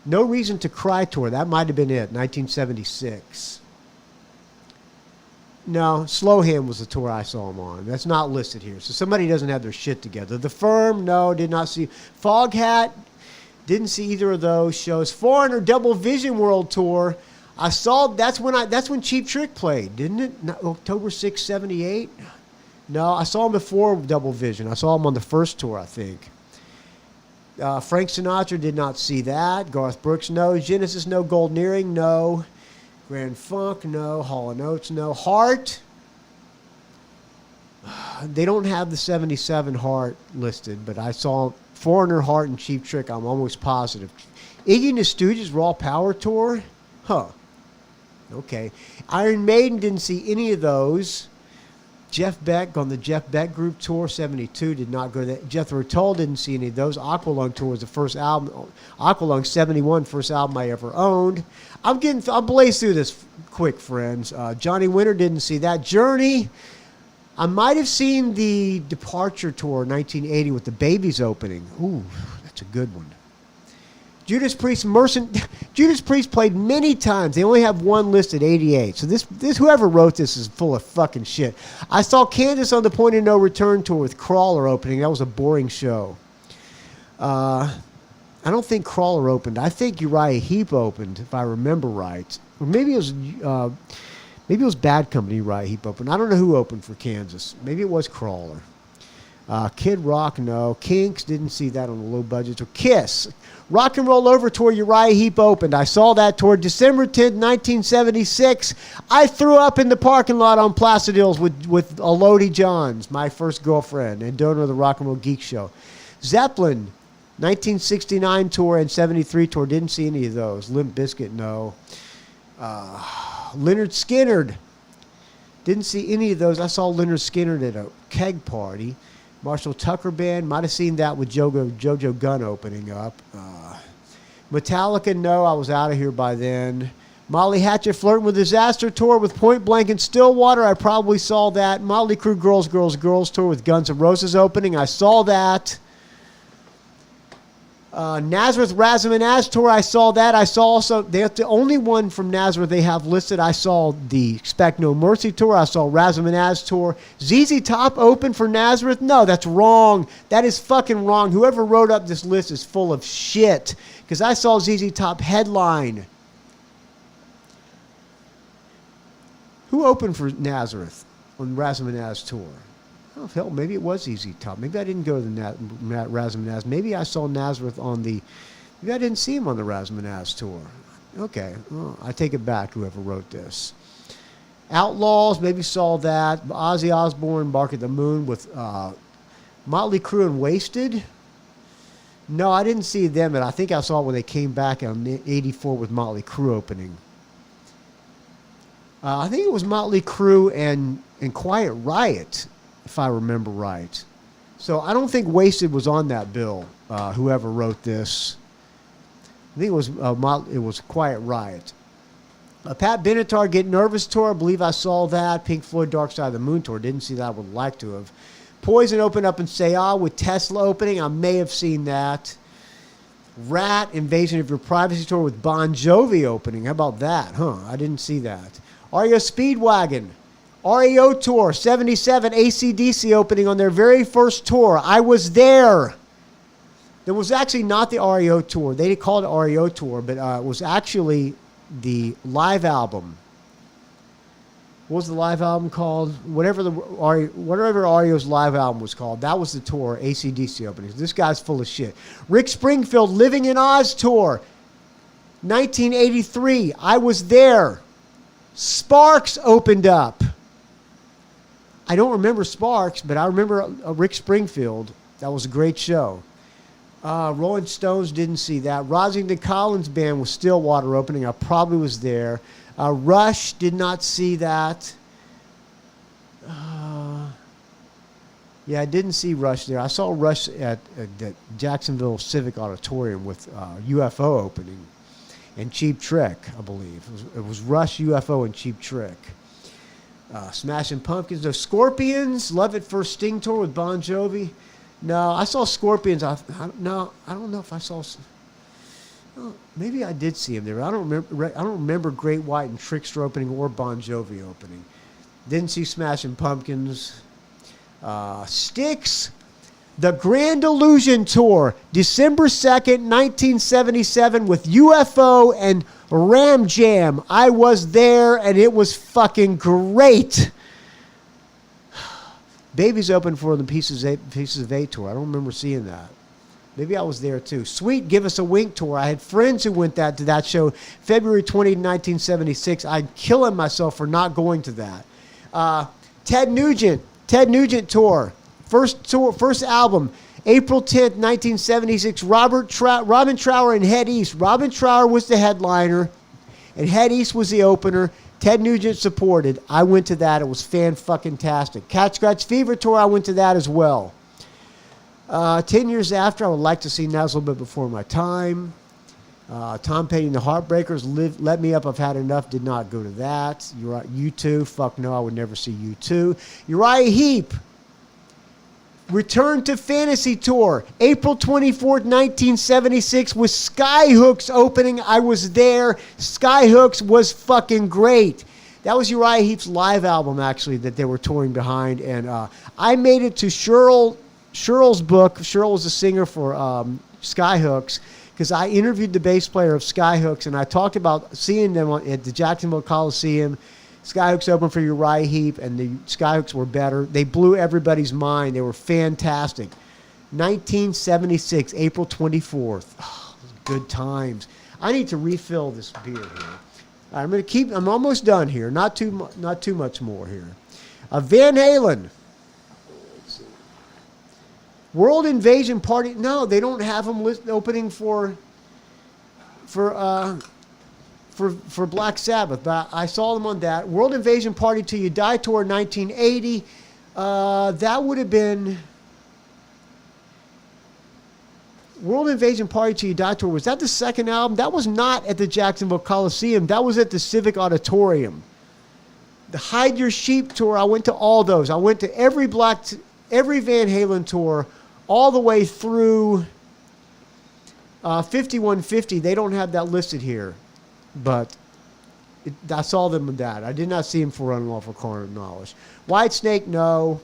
Speaker 1: No Reason to Cry tour. That might have been it, 1976. No, Slow Hand was the tour I saw him on. That's not listed here. So somebody doesn't have their shit together. The Firm, no, did not see. Foghat, didn't see either of those shows. Foreigner Double Vision World Tour. I saw, that's when Cheap Trick played, didn't it? No, October 6, 78? No, I saw him before Double Vision. I saw him on the first tour, I think. Frank Sinatra, did not see that. Garth Brooks, no. Genesis, no. Golden Earring, no. Grand Funk, no. Hall & Oates, no. Heart, they don't have the 77 Heart listed, but I saw Foreigner, Heart, and Cheap Trick. I'm almost positive. Iggy and the Stooges Raw Power Tour? Huh. Okay. Iron Maiden, didn't see any of those. Jeff Beck on the Jeff Beck Group Tour, 72, did not go there. Jethro Tull, didn't see any of those. Aqualung Tour was the first album. Aqualung, 71, first album I ever owned. I'll blaze through this quick, friends. Johnny Winter, didn't see that. Journey, I might have seen the Departure Tour, 1980, with the Babies opening. Ooh, that's a good one. Judas Priest Judas Priest played many times. They only have one listed, 88. So this whoever wrote this is full of fucking shit. I saw Kansas on the Point of No Return tour with Crawler opening. That was a boring show. I don't think Crawler opened. I think Uriah Heep opened, if I remember right. Or maybe it was Bad Company Uriah Heep opened. I don't know who opened for Kansas. Maybe it was Crawler. Kid Rock, no. Kinks, didn't see that on the low budget. Or Kiss. Rock and Roll Over Tour, Uriah Heep opened. I saw that tour December 10th, 1976. I threw up in the parking lot on Placid Hills with Elodie Johns, my first girlfriend, and donor of the Rock and Roll Geek Show. Zeppelin, 1969 tour and 73 tour, didn't see any of those. Limp Bizkit, no. Leonard Skinner, didn't see any of those. I saw Leonard Skinner at a keg party. Marshall Tucker Band, might have seen that with JoJo Gunn opening up. Metallica, no, I was out of here by then. Molly Hatchet Flirting with Disaster tour with Point Blank and Stillwater, I probably saw that. Motley Crue Girls, Girls, Girls tour with Guns N' Roses opening, I saw that. Nazareth Razzamanaz tour, I saw that. I saw also, they're the only one from Nazareth they have listed. I saw the Expect No Mercy tour. I saw Razzamanaz tour. ZZ Top open for Nazareth? No, that's wrong. That is fucking wrong. Whoever wrote up this list is full of shit. Because I saw ZZ Top headline. Who opened for Nazareth on Razzamanaz tour? Oh, hell, maybe it was ZZ Top. Maybe I didn't go to the Razzamanaz. Maybe I saw Nazareth on the... Maybe I didn't see him on the Razzamanaz tour. Okay. Well, I take it back, whoever wrote this. Outlaws, maybe saw that. Ozzy Osbourne, Bark at the Moon with Motley Crue and Wasted. No, I didn't see them, but I think I saw it when they came back in 84 with Motley Crue opening. I think it was Motley Crue and Quiet Riot, if I remember right. So I don't think Wasted was on that bill, whoever wrote this. I think it was Quiet Riot. Pat Benatar Get Nervous tour, I believe I saw that. Pink Floyd Dark Side of the Moon tour, didn't see that, I would like to have. Poison opened up in Sayah with Tesla opening, I may have seen that. Rat Invasion of Your Privacy tour with Bon Jovi opening, how about that? I didn't see that. REO Speedwagon. REO Tour, 77, AC/DC opening on their very first tour. I was there. There was actually not the REO Tour. They called it REO Tour, but it was actually the live album. What was the live album called? Whatever REO's live album was called, that was the tour, AC/DC openings. This guy's full of shit. Rick Springfield, Living in Oz Tour, 1983. I was there. Sparks opened up. I don't remember Sparks, but I remember Rick Springfield. That was a great show. Rolling Stones, didn't see that. Rosington Collins Band with Stillwater opening. I probably was there. Rush, did not see that. Yeah, I didn't see Rush there. I saw Rush at the Jacksonville Civic Auditorium with UFO opening and Cheap Trick, I believe. It was Rush, UFO, and Cheap Trick. Smashing Pumpkins. No, Scorpions. Love It First Sting tour with Bon Jovi. No, I saw Scorpions. I don't know if I saw... Maybe I did see him there. I don't remember Great White and Trickster opening or Bon Jovi opening. Didn't see Smashing Pumpkins. Styx, the Grand Illusion Tour, December 2nd, 1977, with UFO and Ram Jam. I was there, and it was fucking great. Babies opened for the Pieces of Eight tour. I don't remember seeing that. Maybe I was there too. Sweet Give Us a Wink tour. I had friends who went to that show February 20, 1976. I'm killing myself for not going to that. Ted Nugent tour. First album, April 10th, 1976. Robin Trower and Head East. Robin Trower was the headliner, and Head East was the opener. Ted Nugent supported. I went to that. It was fan-fucking-tastic. Cat Scratch Fever tour, I went to that as well. 10 years after, I would like to see Now a Little Bit Before My Time. Tom Petty and the Heartbreakers, Let Me Up, I've Had Enough, did not go to that. U2, fuck no, I would never see U2. Uriah Heep, Return to Fantasy Tour, April 24th, 1976, with Skyhooks opening. I was there. Skyhooks was fucking great. That was Uriah Heep's live album, actually, that they were touring behind. And I made it to Sheryl's book. Sheryl was a singer for Skyhooks, because I interviewed the bass player of Skyhooks, and I talked about seeing them at the Jacksonville Coliseum. Skyhooks opened for Uriah Heep, and the Skyhooks were better. They blew everybody's mind. They were fantastic. 1976, April 24th. Oh, good times. I need to refill this beer here. I'm almost done here. Not too much more here. Van Halen. World Invasion Party. No, they don't have them opening for Black Sabbath, but I saw them on that. World Invasion Party Till You Die Tour 1980. That would have been World Invasion Party Till You Die Tour. Was that the second album? That was not at the Jacksonville Coliseum. That was at the Civic Auditorium. The Hide Your Sheep Tour, I went to all those. I went to every Van Halen tour all the way through 5150. They don't have that listed here. But I saw them with that. I did not see him for Unlawful Carnal Knowledge. Whitesnake, no.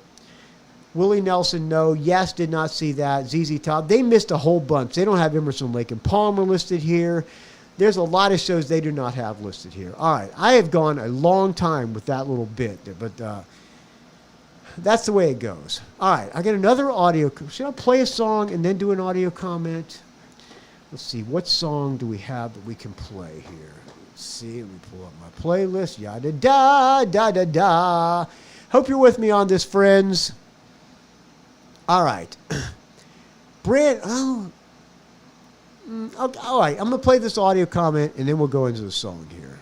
Speaker 1: Willie Nelson, no. Yes, did not see that. ZZ Top. They missed a whole bunch. They don't have Emerson, Lake and Palmer listed here. There's a lot of shows they do not have listed here. All right. I have gone a long time with that little bit, but that's the way it goes. All right. I got another audio. Should I play a song and then do an audio comment? Let's see. What song do we have that we can play here? Let's see. Let me pull up my playlist. Yada da da da da. Hope you're with me on this, friends. All right. Brent. Oh. Okay, all right. I'm going to play this audio comment, and then we'll go into the song here.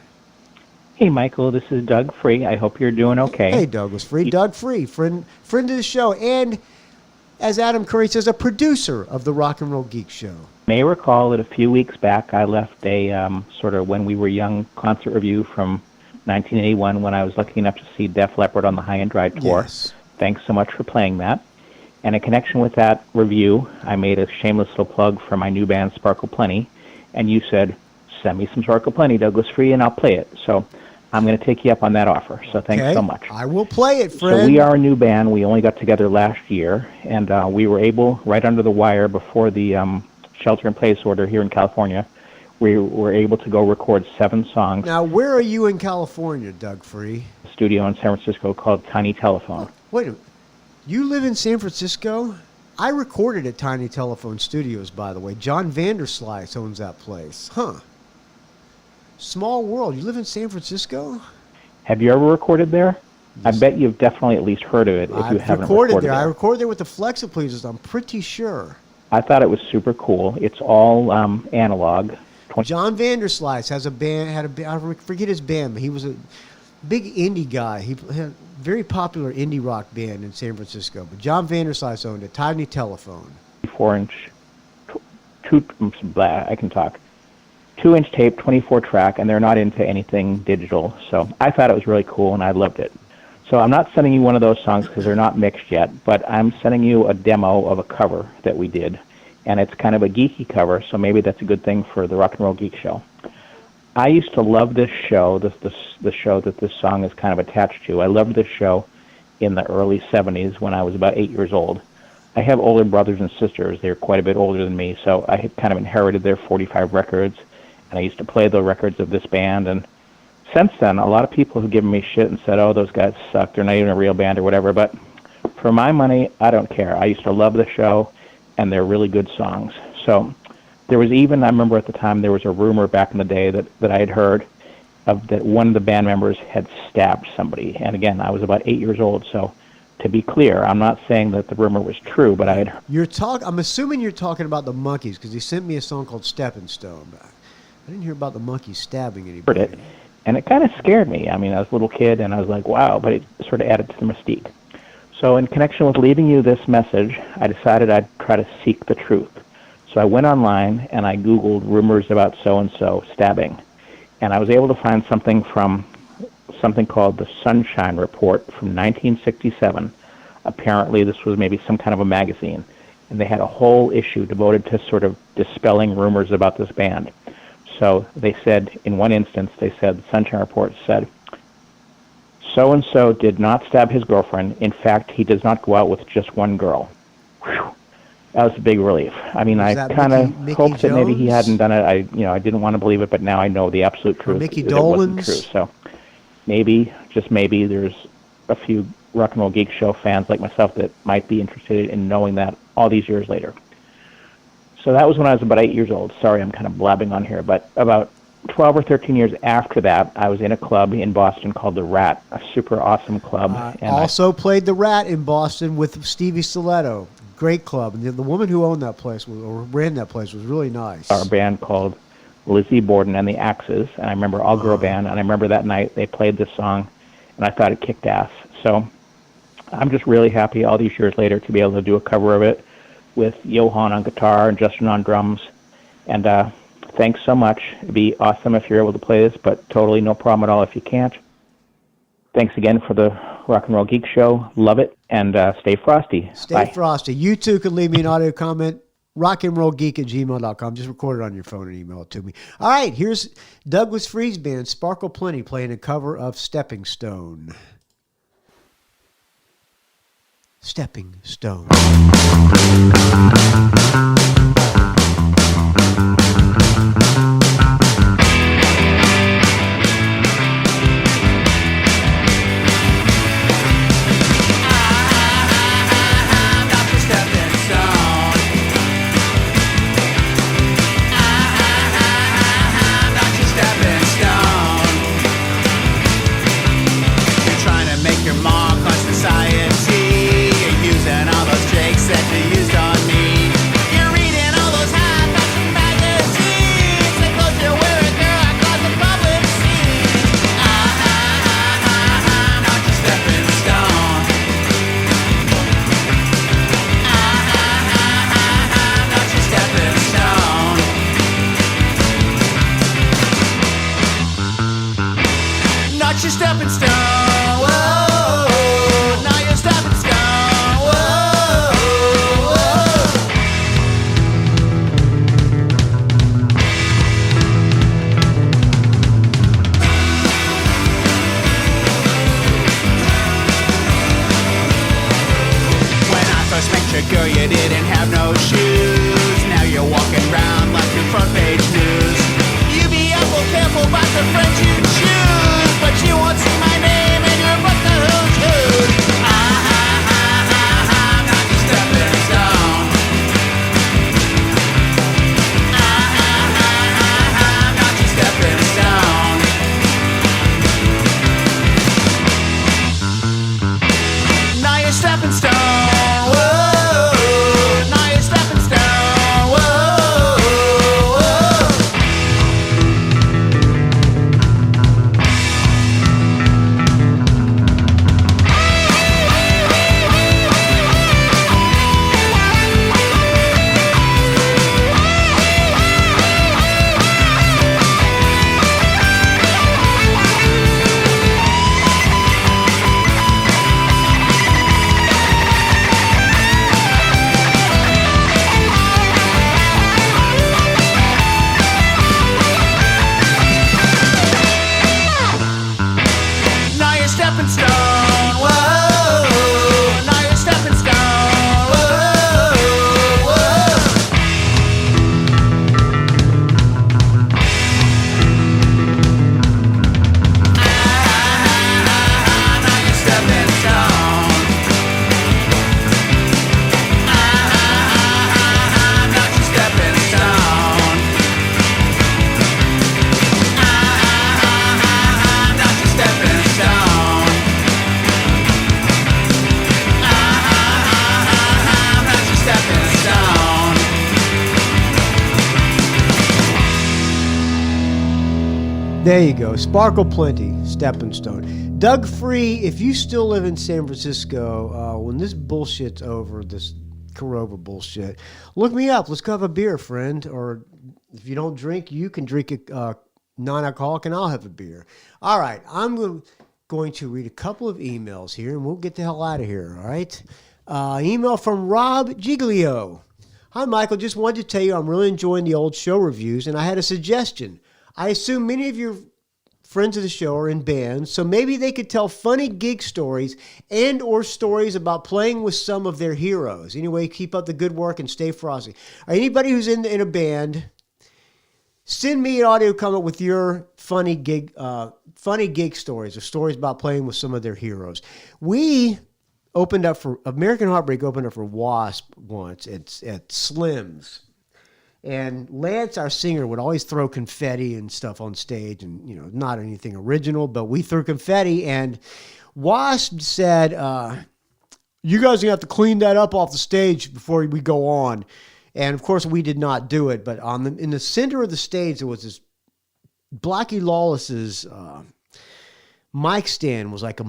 Speaker 8: Hey, Michael. This is Doug Free. I hope you're doing okay.
Speaker 1: Hey, Douglas Free. Doug Free, friend of the show, and as Adam Curry says, a producer of the Rock and Roll Geek Show.
Speaker 8: May recall that a few weeks back I left a sort of When We Were Young concert review from 1981 when I was lucky enough to see Def Leppard on the High and Dry tour.
Speaker 1: Yes.
Speaker 8: Thanks so much for playing that. And in connection with that review, I made a shameless little plug for my new band, Sparkle Plenty, and you said, send me some Sparkle Plenty, Douglas Free, and I'll play it. So I'm going to take you up on that offer. So thanks so much.
Speaker 1: I will play it, friend.
Speaker 8: So we are a new band. We only got together last year, and we were able, right under the wire before the shelter-in-place order here in California, we were able to go record 7 songs.
Speaker 1: Now, where are you in California, Doug Free?
Speaker 8: A studio in San Francisco called Tiny Telephone.
Speaker 1: Oh, wait a minute. You live in San Francisco? I recorded at Tiny Telephone Studios, by the way. John Vanderslice owns that place. Huh. Small world. You live in San Francisco?
Speaker 8: Have you ever recorded there? Yes. I bet you've definitely at least heard of it if you haven't recorded there.
Speaker 1: I recorded there with the Flexipleasers, I'm pretty sure.
Speaker 8: I thought it was super cool. It's all analog.
Speaker 1: John Vanderslice has a band, I forget his band, but he was a big indie guy. He had a very popular indie rock band in San Francisco. But John Vanderslice owned a Tiny Telephone.
Speaker 8: 4-inch, I can talk. 2-inch tape, 24 track, and they're not into anything digital. So I thought it was really cool, and I loved it. So I'm not sending you one of those songs because they're not mixed yet, but I'm sending you a demo of a cover that we did. and it's kind of a geeky cover, so maybe that's a good thing for the Rock and Roll Geek Show. I used to love this show, the show that this song is kind of attached to. I loved this show in the early 70s when I was about 8 years old. I have older brothers and sisters. They're quite a bit older than me, so I had kind of inherited their 45 records, and I used to play the records of this band. And since then, a lot of people have given me shit and said, oh, those guys suck, they're not even a real band or whatever, but for my money, I don't care. I used to love the show, and they're really good songs. So there was even, I remember at the time, there was a rumor back in the day that I had heard of that one of the band members had stabbed somebody. And again, I was about 8 years old, so to be clear, I'm not saying that the rumor was true, but I had heard.
Speaker 1: I'm assuming you're talking about the Monkees, because he sent me a song called Stepping Stone. I didn't hear about the Monkees stabbing anybody.
Speaker 8: It, and it kind of scared me. I mean, I was a little kid, and I was like, wow, but it sort of added to the mystique. So in connection with leaving you this message, I decided I'd try to seek the truth. So I went online, and I Googled rumors about so-and-so stabbing. And I was able to find something from something called the Sunshine Report from 1967. Apparently, this was maybe some kind of a magazine. And they had a whole issue devoted to sort of dispelling rumors about this band. So they said, in one instance, they said, the Sunshine Report said, so-and-so did not stab his girlfriend. In fact, he does not go out with just one girl. Whew. That was a big relief. I mean, I kind of hoped that maybe he hadn't done it. I didn't want to believe it, but now I know the absolute truth.
Speaker 1: Mickey
Speaker 8: that it wasn't true.
Speaker 1: Dolenz.
Speaker 8: So maybe, just maybe, there's a few Rock and Roll Geek Show fans like myself that might be interested in knowing that all these years later. So that was when I was about 8 years old. Sorry, I'm kind of blabbing on here, but about 12 or 13 years after that, I was in a club in Boston called The Rat, a super awesome club.
Speaker 1: And also played The Rat in Boston with Stevie Stiletto. Great club. And the woman who owned that place, or ran that place, was really nice.
Speaker 8: Our band called Lizzie Borden and the Axes, and I remember all-girl band, and I remember that night they played this song, and I thought it kicked ass. So I'm just really happy all these years later to be able to do a cover of it with Johan on guitar and Justin on drums. And thanks so much. It'd be awesome if you're able to play this, but totally no problem at all if you can't. Thanks again for the Rock and Roll Geek Show. Love it, and stay frosty.
Speaker 1: Stay
Speaker 8: Bye.
Speaker 1: frosty. You too can leave me an audio comment. rockandrollgeek@gmail.com. Just record it on your phone and email it to me. All right, here's Douglas Free's band, Sparkle Plenty, playing a cover of Stepping Stone. Stepping Stone.
Speaker 3: Girl, you didn't have no shoes. Now you're walking around like your front page news. You be awful careful about the friends you choose, but you won't see my name in your book of who's who's. I'm not your stepping stone. I'm not your stepping stone. Now you're stepping stone. Whoa.
Speaker 1: There you go. Sparkle Plenty, Stepping Stone. Doug Free, if you still live in San Francisco, when this bullshit's over, this Corova bullshit, look me up. Let's go have a beer, friend. Or if you don't drink, you can drink a non-alcoholic and I'll have a beer. All right. I'm going to read a couple of emails here and we'll get the hell out of here. All right. Email from Rob Giglio. Hi, Michael. Just wanted to tell you I'm really enjoying the old show reviews and I had a suggestion. I assume many of your friends of the show are in bands, so maybe they could tell funny gig stories and or stories about playing with some of their heroes. Anyway, keep up the good work and stay frosty. Anybody who's in a band, send me an audio comment with your funny gig stories or stories about playing with some of their heroes. We opened up for American Heartbreak opened up for Wasp once at Slim's. And Lance, our singer, would always throw confetti and stuff on stage and, not anything original, but we threw confetti and Wasp said, you guys are going to have to clean that up off the stage before we go on. And of course we did not do it, but in the center of the stage, there was this Blackie Lawless's mic stand was like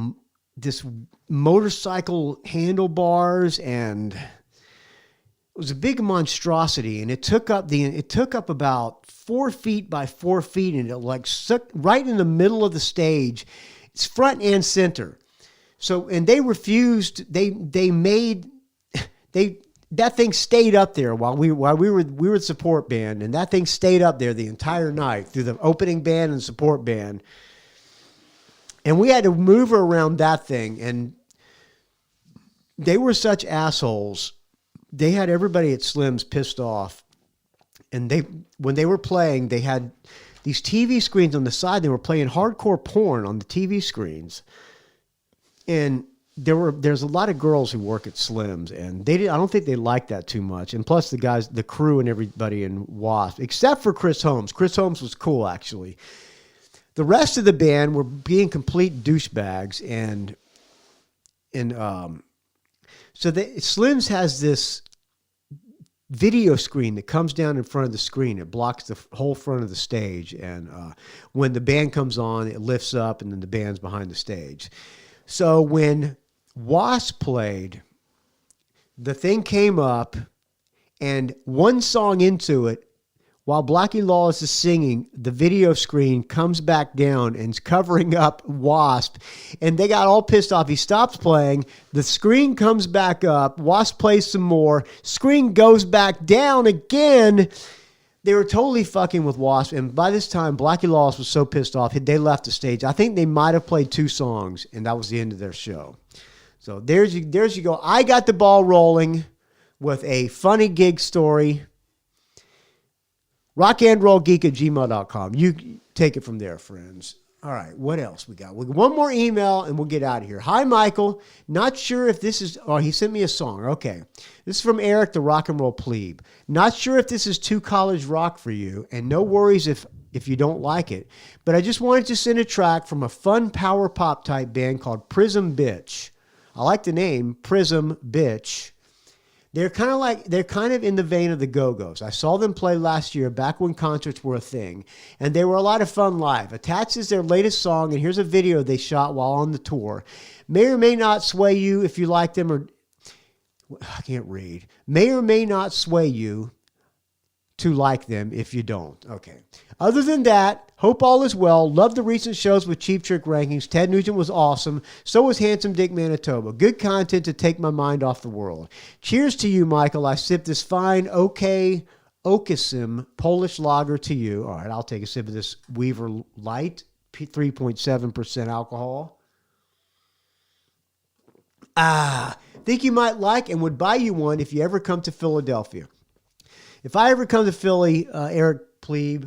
Speaker 1: this motorcycle handlebars and it was a big monstrosity, and it took up about 4 feet by 4 feet, and it stuck right in the middle of the stage. It's front and center. So, and they refused. That thing stayed up there while we were the support band, and that thing stayed up there the entire night through the opening band and support band. And we had to move around that thing, and they were such assholes. They had everybody at Slim's pissed off. And when they were playing, they had these TV screens on the side. They were playing hardcore porn on the TV screens. And there's a lot of girls who work at Slim's, and I don't think they liked that too much. And plus the crew and everybody in Wasp, except for Chris Holmes. Chris Holmes was cool, actually. The rest of the band were being complete douchebags, and so Slim's has this video screen that comes down in front of the screen. It blocks the whole front of the stage. And when the band comes on, it lifts up and then the band's behind the stage. So when Wasp played, the thing came up and one song into it, while Blackie Lawless is singing, the video screen comes back down and is covering up Wasp. And they got all pissed off. He stops playing. The screen comes back up. Wasp plays some more. Screen goes back down again. They were totally fucking with Wasp. And by this time, Blackie Lawless was so pissed off, they left the stage. I think they might have played 2 songs, and that was the end of their show. So there's you go. I got the ball rolling with a funny gig story. rockandrollgeek@gmail.com. You take it from there, friends. All right, what else we got? One more email and we'll get out of here. Hi, Michael. Not sure if this is... Oh, he sent me a song. Okay. This is from Eric, the rock and roll plebe. Not sure if this is too college rock for you, and no worries if you don't like it, but I just wanted to send a track from a fun power pop type band called Prism Bitch. I like the name, Prism Bitch. They're kind of in the vein of the Go-Go's. I saw them play last year, back when concerts were a thing, and they were a lot of fun live. Attached is their latest song, and here's a video they shot while on the tour. May or may not sway you if you like them, or I can't read. May or may not sway you to like them if you don't. Okay. Other than that, hope all is well. Love the recent shows with Cheap Trick Rankings. Ted Nugent was awesome. So was Handsome Dick Manitoba. Good content to take my mind off the world. Cheers to you, Michael. I sip this fine Okisim Polish lager to you. All right, I'll take a sip of this Weaver Light, 3.7% alcohol. Think you might like and would buy you one if you ever come to Philadelphia. If I ever come to Philly, Eric Plebe,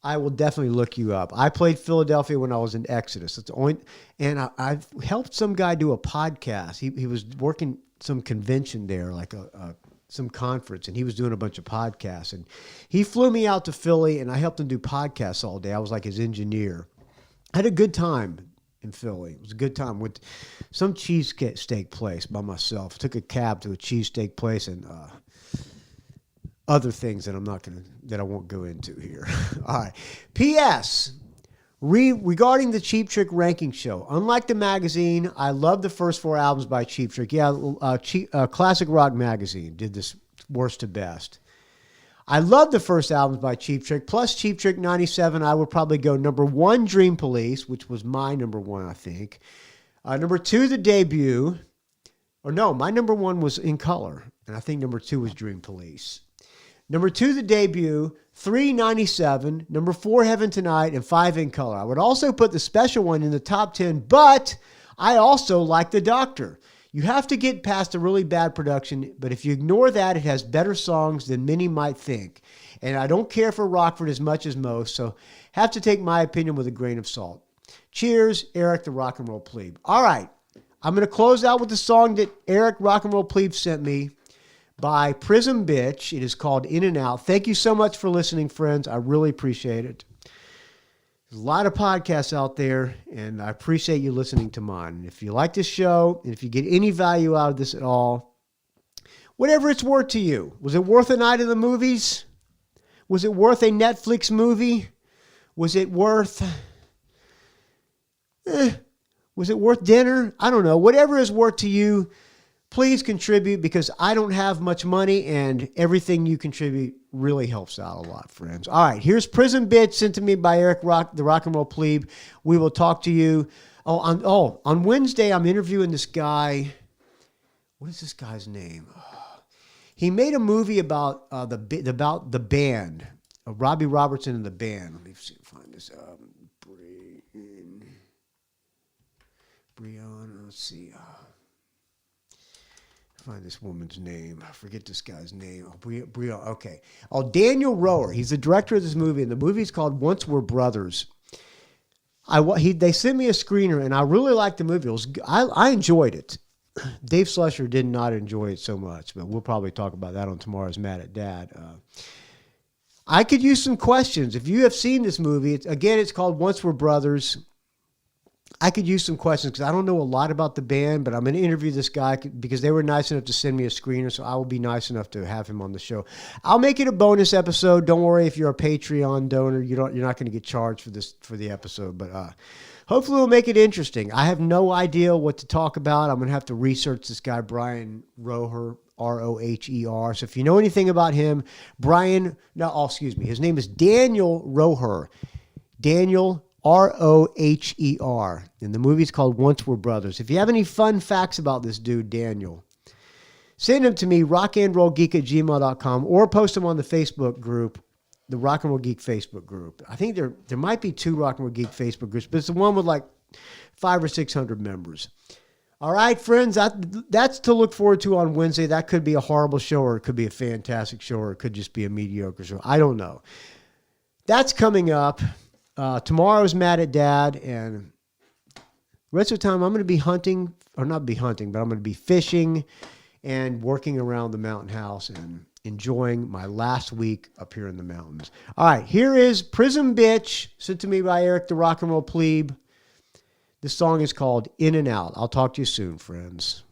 Speaker 1: I will definitely look you up. I played Philadelphia when I was in Exodus. It's the only, and I've helped some guy do a podcast. He was working some convention there, like some conference, and he was doing a bunch of podcasts. And he flew me out to Philly, and I helped him do podcasts all day. I was like his engineer. I had a good time in Philly. It was a good time. With some cheesesteak place by myself. Took a cab to a cheesesteak place and other things that I won't go into here. All right. P.S. Regarding the Cheap Trick ranking show, unlike the magazine, I love the first 4 albums by Cheap Trick. Yeah, Classic Rock Magazine did this worst to best. I love the first albums by Cheap Trick. Plus Cheap Trick 97, I would probably go number 1, Dream Police, which was my number 1, I think. Number 2, The Debut. Or no, my number 1 was In Color, and I think number 2 was Dream Police. Number 2, The Debut. 3, 97. Number 4, Heaven Tonight. And 5, In Color. I would also put the special one in the top 10, but I also like The Doctor. You have to get past a really bad production, but if you ignore that, it has better songs than many might think. And I don't care for Rockford as much as most, so have to take my opinion with a grain of salt. Cheers, Eric the Rock and Roll Plebe. All right, I'm going to close out with the song that Eric Rock and Roll Plebe sent me by Prism Bitch. It is called In and Out. Thank you so much for listening, friends. I really appreciate it. There's a lot of podcasts out there, and I appreciate you listening to mine. If you like this show, and if you get any value out of this at all, whatever it's worth to you. Was it worth a night of the movies? Was it worth a Netflix movie? Was it worth... was it worth dinner? I don't know. Whatever is worth to you, please contribute, because I don't have much money, and everything you contribute really helps out a lot, friends. All right, here's Prison Bitch, sent to me by Eric the Rock and Roll Plebe. We will talk to you. On Wednesday, I'm interviewing this guy. What is this guy's name? He made a movie about the band, Robbie Robertson and the band. Let me see, find this. Brianna, let's see. Find this woman's name. I forget this guy's name. Brianna. Okay. Daniel Rower. He's the director of this movie, and the movie's called Once We're Brothers. They sent me a screener, and I really liked the movie. I enjoyed it. Dave Slusher did not enjoy it so much, but we'll probably talk about that on tomorrow's Mad at Dad. I could use some questions. If you have seen this movie, it's called Once We're Brothers. I could use some questions because I don't know a lot about the band, but I'm going to interview this guy because they were nice enough to send me a screener, so I will be nice enough to have him on the show. I'll make it a bonus episode. Don't worry if you're a Patreon donor, you're not going to get charged for the episode, but hopefully we'll make it interesting. I have no idea what to talk about. I'm going to have to research this guy, Brian Roher, R-O-H-E-R. So if you know anything about him, his name is Daniel Roher. Daniel R-O-H-E-R. And the movie's called Once We're Brothers. If you have any fun facts about this dude, Daniel, send them to me, rockandrollgeek@gmail.com, or post them on the Facebook group, the Rock and Roll Geek Facebook group. I think there might be 2 Rock and Roll Geek Facebook groups, but it's the one with like 500 or 600 members. All right, friends, that's to look forward to on Wednesday. That could be a horrible show, or it could be a fantastic show, or it could just be a mediocre show. I don't know. That's coming up. Tomorrow's Mad at Dad, and the rest of the time I'm going to be hunting, or not be hunting, but I'm going to be fishing and working around the mountain house and enjoying my last week up here in the mountains. All right, here is Prism Bitch, sent to me by Eric the Rock and Roll Plebe. This song is called In and Out. I'll talk to you soon, friends.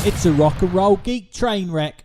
Speaker 9: It's a rock and roll geek train wreck.